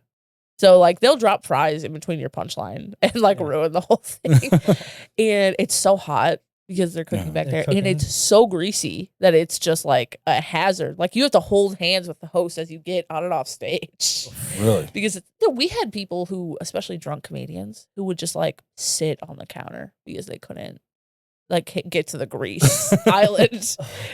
So like they'll drop fries in between your punchline and like ruin the whole thing. And it's so hot because they're cooking back They're there. And it's so greasy that it's just like a hazard. Like you have to hold hands with the host as you get on and off stage. Really? Because we had people who, especially drunk comedians, who would just like sit on the counter because they couldn't like get to the grease island.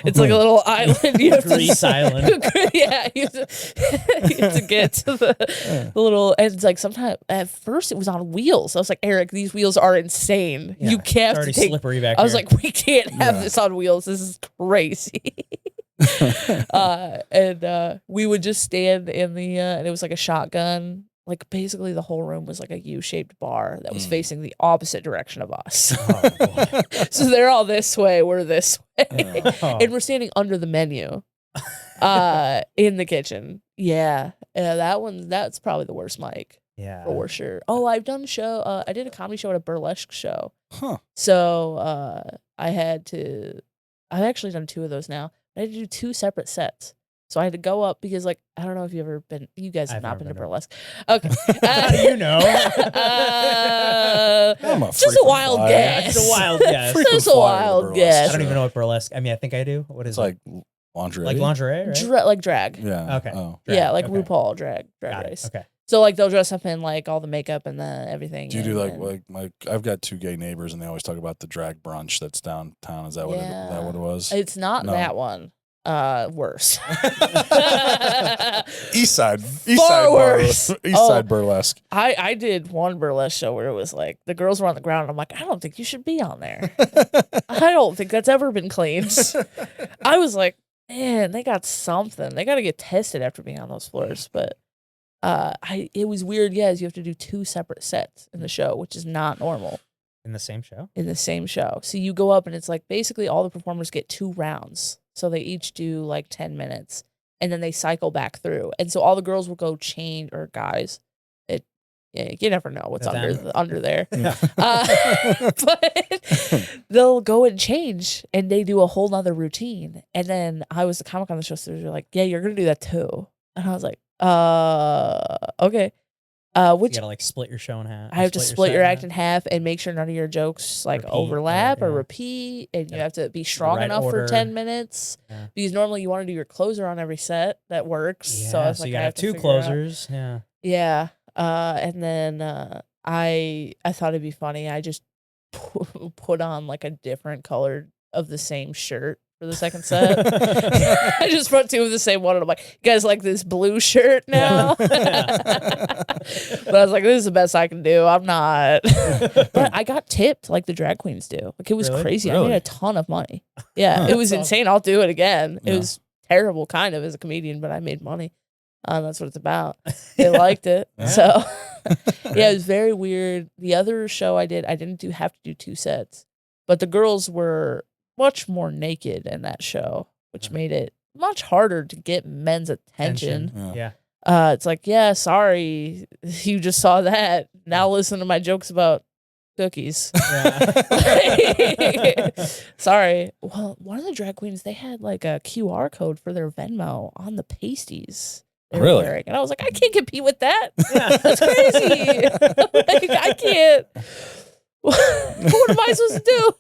It's like a little island. You have Grease island. Yeah, you have to get to the little. And it's like sometimes at first it was on wheels. I was like, Eric, these wheels are insane. Yeah, You can't it's already take. slippery back I was here. like, we can't have Yeah. this on wheels. This is crazy. And we would just stand in the and it was like a shotgun. Like basically the whole room was like a U-shaped bar that was facing the opposite direction of us. Oh, boy. So they're all this way, we're this way. Oh. And we're standing under the menu in the kitchen. Yeah. That's probably the worst mic Yeah. for sure. Oh, I've done I did a comedy show at a burlesque show. Huh. So I've actually done 2 of those now. I had to do 2 separate sets. So I had to go up because, like, I don't know if you guys have I've not never been to been to- burlesque. Okay. How do you know? I'm a Just a frequent wild flyer. guess. It's a wild guess. Frequent Just a flyer to wild burlesque. guess. I don't even know what burlesque. I mean, I think I do. What is It's it? like lingerie. Like lingerie, right? Like drag. Yeah. Okay. Oh. Yeah, like okay. RuPaul drag Got it. race. Okay. So like they'll dress up in like all the makeup and the everything. Do you do and- like I've got 2 gay neighbors and they always talk about the drag brunch that's downtown. Is that what Yeah. is that what it was? It's not No. that one. Worse. East side. Far worse. East Oh. side burlesque. I did one burlesque show where it was like the girls were on the ground and I'm like, I don't think you should be on there. I don't think that's ever been cleaned. I was like, man, they got something. They got to get tested after being on those floors. But it was weird. Yes, you have to do 2 separate sets in the show, which is not normal In the same show? in the same show. So you go up and it's like basically all the performers get 2 rounds. So they each do like 10 minutes and then they cycle back through. And so all the girls will go change, or guys. You never know what's under there. But they'll go and change and they do a whole nother routine. And then I was the comic on the show, so they're like, yeah, you're going to do that too. And I was like, okay. You Which gotta like split your show in half. I have to split set your in act half. in half and make sure none of your jokes like Repeat, overlap or yeah. repeat, and you Yeah. have to be strong right enough order. for 10 minutes. Yeah. Because normally you want to do your closer on every set. That works. So I Yeah, was so like, you I gotta have have to 2 figure out. closers. Yeah. Yeah. And then I thought it'd be funny. I just put on like a different color of the same shirt for the second set. I just brought 2 of the same one, and I'm like, you guys like this blue shirt now? But I was like, this is the best I can do. I'm not. But I got tipped like the drag queens do. Like, it was Really? crazy. I Really? made a ton of money. Yeah, it was That's insane. I'll do it again. It Yeah. was terrible kind of as a comedian, but I made money. That's what it's about. They liked it. Yeah. So yeah, it was very weird. The other show I didn't have to do 2 sets, but the girls were much more naked in that show, which made it much harder to get men's attention. Yeah. Yeah. It's like, yeah, sorry, you just saw that. Now listen to my jokes about cookies. Yeah. Sorry. Well, one of the drag queens, they had like a QR code for their Venmo on the pasties they were Really? wearing. And I was like, I can't compete with that. Yeah. That's crazy. Like, I can't. What am I supposed to do?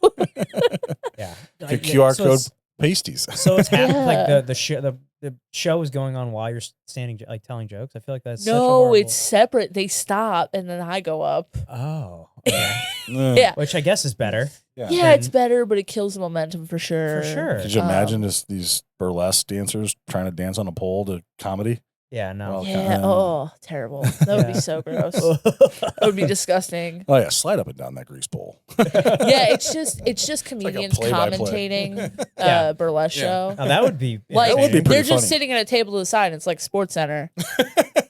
Yeah. The Like, QR so code it's- pasties. So it's happening like Yeah. the show is going on while you're standing like telling jokes. I feel like that's such a No, horrible... it's separate. They stop and then I go up. Oh, okay. Yeah. Which I guess is better Yeah, it's And- better, but it kills the momentum for sure. for sure. Could you Um, imagine these burlesque dancers trying to dance on a pole to comedy? Yeah, no. Well, Yeah. Okay. Oh, terrible. That would be Yeah. so gross. That would be disgusting. Oh yeah, slide up and down that grease pole. Yeah, it's just like a comedians play-by-play. commentating Yeah. burlesque Yeah. show. Oh, that would be Like That would be entertaining. pretty they're just funny. sitting at a table to the side. And it's like Sports Center.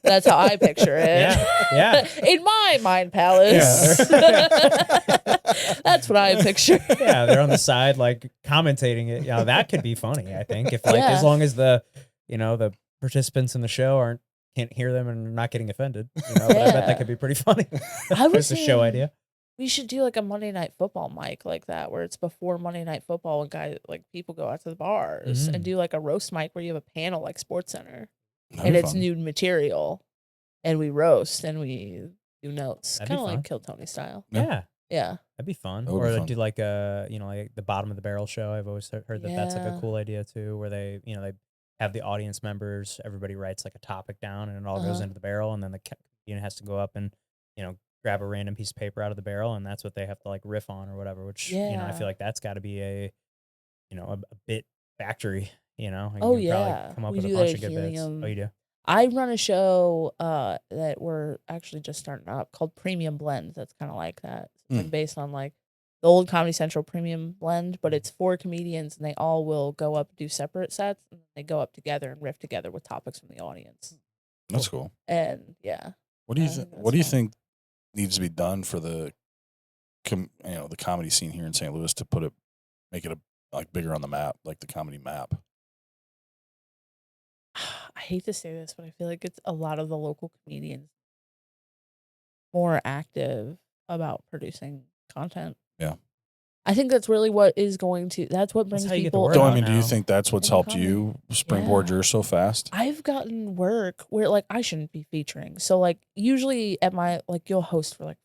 That's how I picture it. Yeah, yeah. In my mind palace. That's what I picture. Yeah, they're on the side like commentating it. Yeah, that could be funny, I think. If like Yeah. as long as the the participants in the show can't hear them and are not getting offended. But I bet Yeah. that could be pretty funny. I was It's a show saying idea. We should do like a Monday Night Football mic like that, where it's before Monday Night Football and people go out to the bars and do like a roast mic where you have a panel like Sports Center That'd and be it's fun. nude material and we roast and we do notes, That'd be kind of fun. like Kill Tony style. Yeah. Yeah. Yeah, That'd be fun. That would Or be fun. do like like the bottom of the barrel show. I've always heard that that's like a Yeah. cool idea too, where they have the audience members, everybody writes like a topic down and it all goes Uh-huh. into the barrel, and then the comedian has to go up and, grab a random piece of paper out of the barrel, and that's what they have to like riff on or whatever, which, I Yeah. feel like that's got to be a bit factory, and Oh, you can probably yeah. come up We with a do bunch that of at good bits. Helium. Oh, you do? I run a show that we're actually just starting up called Premium Blend. That's kind of like that. It's like based on like the old Comedy Central Premium Blend, but it's 4 comedians and they all will go up and do separate sets and they go up together and riff together with topics from the audience. That's cool. And yeah, What do you I think What do you that's fun. think needs to be done for the the comedy scene here in St. Louis to make it like bigger on the map, like the comedy map? I hate to say this, but I feel like it's a lot of the local comedians more active about producing content. Yeah. I think that's really what is that's what brings how you get the people. word So out I mean, do you now. think that's what's In helped comedy. you springboard Yeah. yours so fast? I've gotten work where like I shouldn't be featuring. So like usually at my you'll host for like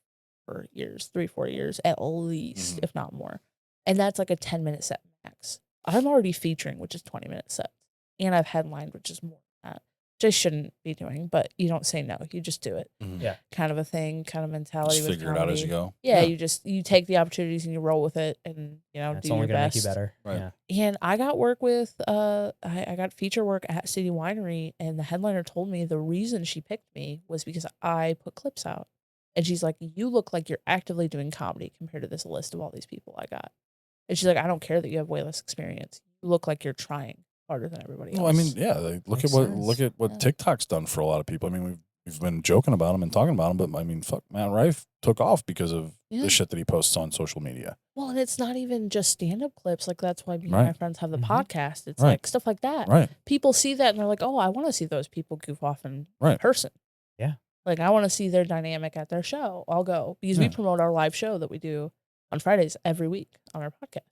4 years, 3-4 years at least, Mhm. if not more. And that's like a 10-minute set max. I'm already featuring, which is 20-minute sets. And I've headlined, which is more than that. Which I shouldn't be doing, but you don't say no. You just do it. Mhm. Yeah. Kind of a thing, kind of mentality Just with figure it out as comedy. you go. Yeah, you take the opportunities and you roll with it and It's do only your gonna best. make you better. Right. Yeah. And I got work with I got feature work at City Winery, and the headliner told me the reason she picked me was because I put clips out. And she's like, "You look like you're actively doing comedy compared to this list of all these people I got." And she's like, "I don't care that you have way less experience. You look like you're trying harder than everybody else." Well, I mean, yeah. Like, look Makes at sense. what Yeah. TikTok's done for a lot of people. I mean, we've been joking about him and talking about him, but I mean, fuck, Matt Rife took off because of Yeah. the shit that he posts on social media. Well, and it's not even just stand-up clips. Like that's why me and Right. my friends have the Mhm. podcast. It's Right. like stuff like that. Right. People see that and they're like, "Oh, I want to see those people goof off in Right. person." Yeah. Like I want to see their dynamic at their show. I'll go because we Yeah. promote our live show that we do on Fridays every week on our podcast.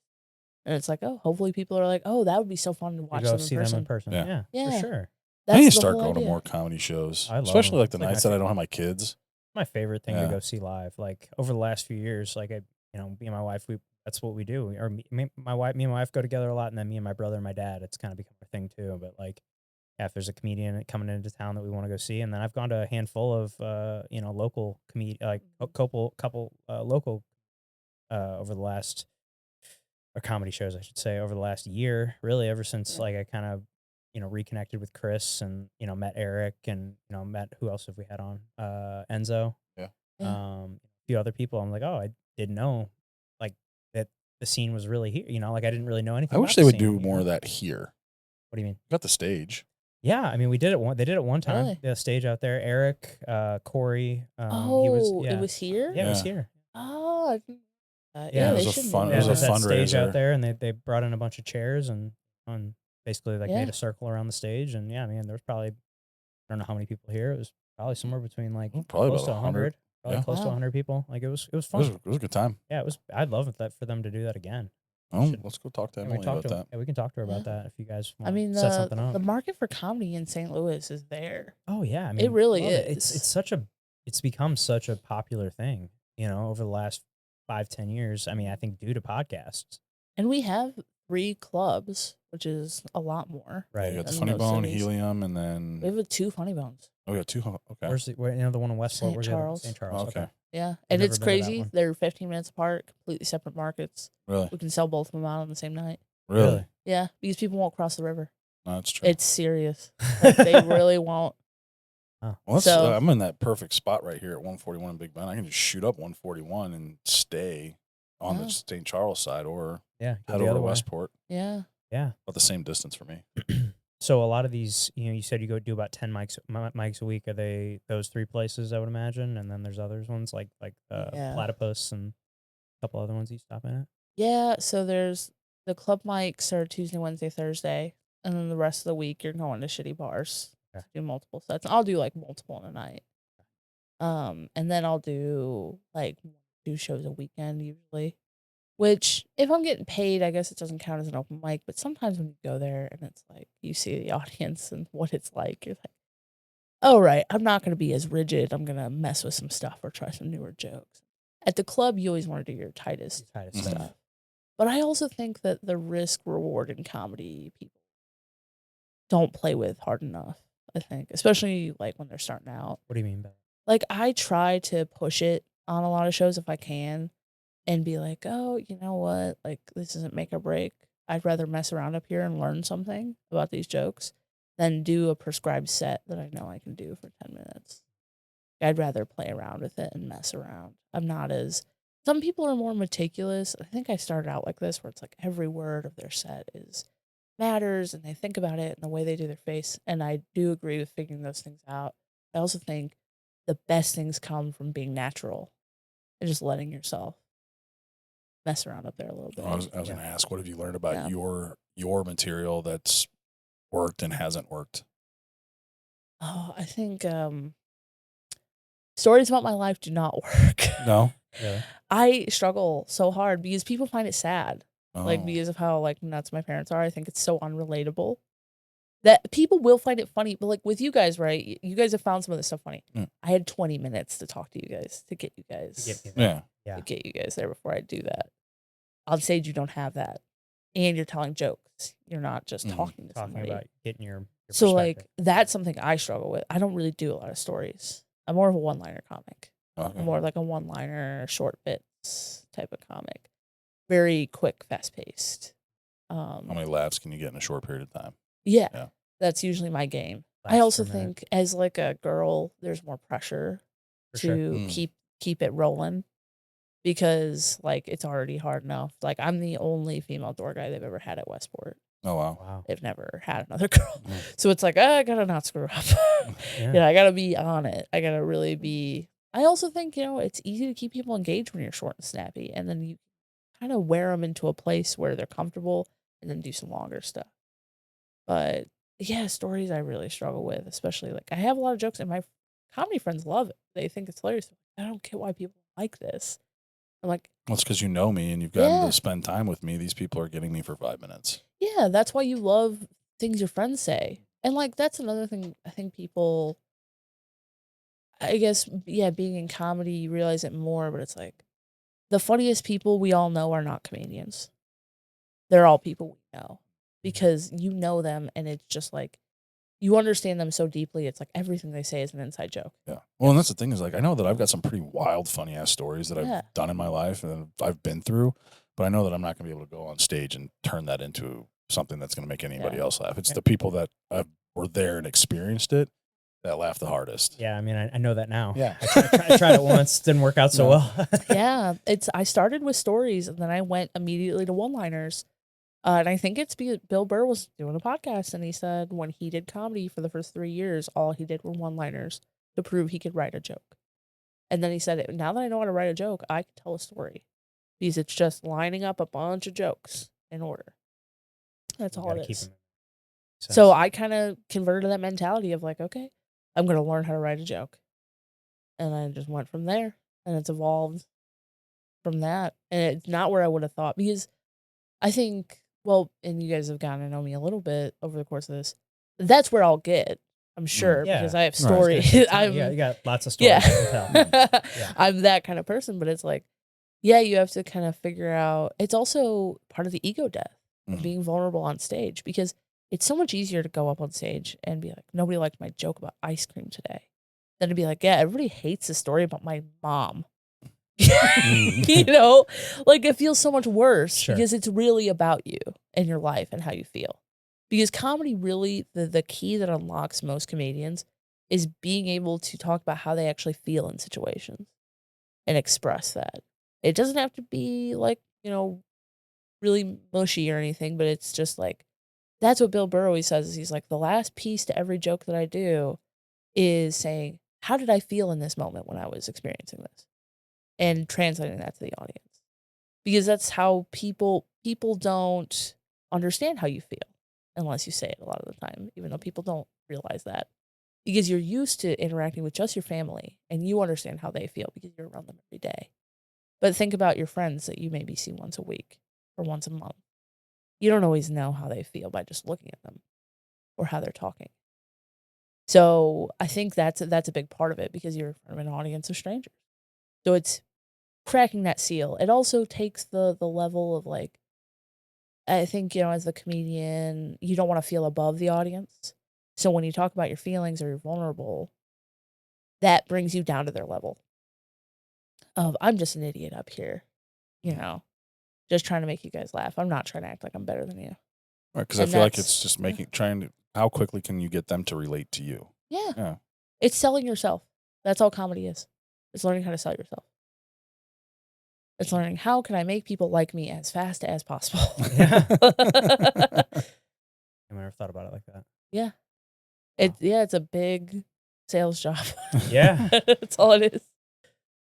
And it's like, oh, hopefully people are like, "Oh, that would be so fun to You watch go them see in person." them in person. Yeah. Yeah. Yeah. For sure. I need That's to the start whole going to idea. more comedy shows, I love especially them. like the It's like nights my that I don't have my kids. my favorite thing to Yeah. go see live. Like over the last few years, like me and my wife, that's what we do. Or me and my wife go together a lot, and then me and my brother and my dad, it's kind of become a thing too. But like, yeah, if there's a comedian coming into town that we want to go see, and then I've gone to a handful of local like a couple local over the last or comedy shows, I should say, over the last year, really ever since Yeah. like I kind of reconnected with Chris and met Eric and met who else have we had on Enzo, Yeah. Yeah. a few other people. I'm like, oh, I didn't know like that the scene was really here. Like I didn't really know anything I wish about they the would scene, do more of that here. What do you mean? Got the stage. Yeah, I mean, we did it one. They did it one time. Really? The stage out there. Eric, Corey. He was. Oh, it Yeah, was here? yeah, it was Yeah. here. Oh, Yeah, yeah, it they was a should fun- do it was a there's that. that stage out fundraiser. there, and they brought in a bunch of chairs and basically like Yeah. made a circle around the stage. And yeah, I mean, there was probably I don't know how many people here. It was probably somewhere between like Probably close about to 100. Probably Yeah. close to Wow. 100 people. Like it was It fun. was a good time. Yeah, it was. I'd love that for them to do that again. Oh, Should- let's go talk to Yeah, Emily about that. Yeah, we can talk to her about Yeah. that if you guys I want mean, to set something up. the market for comedy in St. Louis is there. Oh yeah, I mean, really love it. is. It's become such a popular thing, over the last 5-10 years. I mean, I think due to podcasts. And we have 3 clubs, which is a lot more. Yeah, Right. you got the in Funny most Bone, cities. Helium, and We then have 2 Funny Bones. we got 2. Okay. Where's the one in Westport? St. Where's the other one? Charles. St. Charles. Oh, okay. Okay. Yeah. I've And never it's been to that crazy. one. They're 15 minutes apart, completely separate markets. Really? We can sell both of them out on the same night. Really? Yeah, because people won't cross the river. No, that's true. It's serious. Like, they really won't. Well, So- I'm in that perfect spot right here at 141 in Big Bend. I can just shoot up 141 and stay on Yeah. the St. Charles side or Yeah. Go head the over other to way. Westport. Yeah. Yeah. About the same distance for me. So a lot of these, you said you go do about 10 mics a week. Are they those 3 places? I would imagine, and then there's others ones like Yeah. Platypus and a couple other ones you stop in at. Yeah, so there's the club mics are Tuesday, Wednesday, Thursday, and then the rest of the week you're going to shitty bars Okay. to do multiple sets. I'll do like multiple in a night. And then I'll do like 2 shows a weekend usually. Which if I'm getting paid, I guess it doesn't count as an open mic, but sometimes when you go there and it's like you see the audience and what it's like, you're like, oh right, I'm not gonna be as rigid. I'm gonna mess with some stuff or try some newer jokes. At the club, you always want to do your tightest Tightest Mhm. stuff. but I also think that the risk reward in comedy people don't play with hard enough, I think, especially like when they're starting out. What do you mean by that? Like I try to push it on a lot of shows if I can and be like, "Oh, you know what? Like this isn't make or break. I'd rather mess around up here and learn something about these jokes than do a prescribed set that I know I can do for 10 minutes." I'd rather play around with it and mess around. I'm not as some people are more meticulous. I think I started out like this where it's like every word of their set is matters and they think about it and the way they do their face. And I do agree with figuring those things out. I also think the best things come from being natural and just letting yourself mess around up there a little bit. I was Yeah. going to ask, what have you learned about Yeah. your material that's worked and hasn't worked? Oh, I think stories about my life do not work. No. Really? I struggle so hard because people find it sad. Like Oh. because of how like nuts my parents are. I think it's so unrelatable that people will find it funny. But like with you guys, right? You guys have found some of this stuff funny. Mm. I had 20 minutes to talk to you guys to get you guys Yeah. Yeah. to get you guys there before I do that. On stage, you don't have that, and you're telling jokes. You're not just Mhm. talking to Talking somebody. about getting your So like perspective. that's something I struggle with. I don't really do a lot of stories. I'm more of a one-liner comic. Okay. I'm more like a one-liner, short bits type of comic. Very quick, fast-paced. How many laughs can you get in a short period of time? Yeah, Yeah. that's usually my game. I Laughs also per minute. think as like a girl, there's more pressure For to sure. Mm. keep it rolling because like it's already hard enough. Like I'm the only female door guy they've ever had at Westport. Oh, wow. Wow. They've never had another girl. Mm. So it's like, I gotta not screw up. Yeah. I gotta be on it. I gotta really be. I also think, it's easy to keep people engaged when you're short and snappy. And then you kind of wear them into a place where they're comfortable and then do some longer stuff. But yeah, stories I really struggle with, especially like I have a lot of jokes and my comedy friends love it. They think it's hilarious. I don't get why people like this. I'm like, Well, it's because you know me and you've gotten Yeah. to spend time with me. These people are getting me for 5 minutes. yeah, that's why you love things your friends say. And like that's another thing I think people I guess, yeah, being in comedy, you realize it more, but it's like the funniest people we all know are not comedians. They're all people we know because you know them and it's just like you understand them so deeply. It's like everything they say is an inside joke. Yeah. Well, and that's the thing is like I know that I've got some pretty wild, funny ass stories that Yeah. I've done in my life and I've been through, but I know that I'm not going to be able to go on stage and turn that into something that's going to make anybody Yeah. else laugh. It's Yeah. the people that were there and experienced it that laugh the hardest. Yeah, I mean, I know that now. Yeah. I tried it once, didn't work out so No. well. Yeah, I started with stories and then I went immediately to one-liners. And I think it's because Bill Burr was doing a podcast and he said when he did comedy for the first 3 years, all he did were one-liners to prove he could write a joke. And then he said, now that I know how to write a joke, I can tell a story because it's just lining up a bunch of jokes in order. That's You all gotta it keep is. 'em in So sense. I kind of converted that mentality of like, okay, I'm going to learn how to write a joke. And I just went from there and it's evolved from that. And it's not where I would have thought because I think, well, and you guys have gotten to know me a little bit over the course of this. That's where I'll get, I'm sure, because Yeah. I have Right. story. You I'm got lots of stories yeah. you can tell. Yeah. I'm that kind of person, but it's like, yeah, you have to kind of figure out. It's also part of the ego death of Mhm. being vulnerable on stage because it's so much easier to go up on stage and be like, nobody liked my joke about ice cream today, than to be like, yeah, everybody hates the story about my mom. You know, like it feels so much worse Sure. because it's really about you and your life and how you feel. Because comedy really, the key that unlocks most comedians is being able to talk about how they actually feel in situations and express that. It doesn't have to be like, really mushy or anything, but it's just like, that's what Bill Burr always says is he's like, the last piece to every joke that I do is saying, how did I feel in this moment when I was experiencing this? And translating that to the audience. Because that's how people don't understand how you feel unless you say it a lot of the time, even though people don't realize that. Because you're used to interacting with just your family and you understand how they feel because you're around them every day. But think about your friends that you maybe see once a week or once a month. You don't always know how they feel by just looking at them or how they're talking. So I think that's a big part of it because you're in front of an audience of strangers. So it's cracking that seal. It also takes the level of like, I think, as the comedian, you don't want to feel above the audience. So when you talk about your feelings or you're vulnerable, that brings you down to their level of I'm just an idiot up here, just trying to make you guys laugh. I'm not trying to act like I'm better than you. Right, because I And feel like that's- it's just trying to, how quickly can you get them to relate to you? Yeah. Yeah. It's selling yourself. That's all comedy is. It's learning how to sell yourself. It's learning how can I make people like me as fast as possible. Yeah. I never thought about it like that. Yeah. Wow. It's a big sales job. Yeah. That's all it is.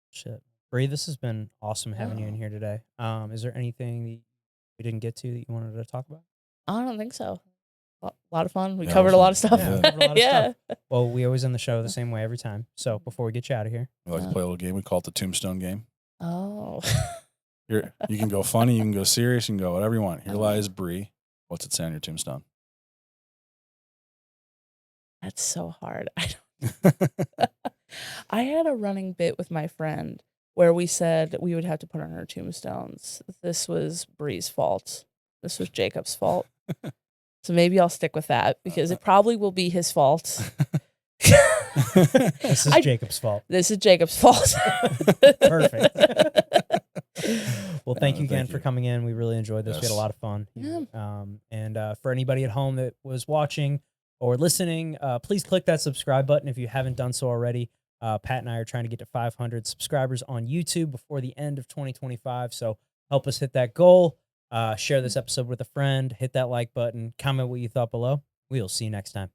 Shit. Bri, this has been awesome having you in here today. Is there anything that we didn't get to that you wanted to talk about? I don't think so. A lot of fun. We Yeah, it covered was a lot of fun. stuff. Yeah, we covered a lot of Yeah. stuff. Well, we always end the show the same way every time. So before we get you out of here, We like to play a little game. We call it the Tombstone game. Oh. You can go funny, you can go serious, you can go whatever you want. Here lies Bri. What's it say on your tombstone? That's so hard. I had a running bit with my friend where we said we would have to put on our tombstones. This was Bri's fault. This was Jacob's fault. So maybe I'll stick with that because it probably will be his fault. this is Jacob's fault. This is Jacob's fault. Perfect. Well, thank you again thank for you. coming in. We really enjoyed this. We had a Yes. lot of fun. Yeah. And for anybody at home that was watching or listening, please click that subscribe button if you haven't done so already. Pat and I are trying to get to 500 subscribers on YouTube before the end of 2025. So help us hit that goal. Share this episode with a friend. Hit that like button. Comment what you thought below. We'll see you next time.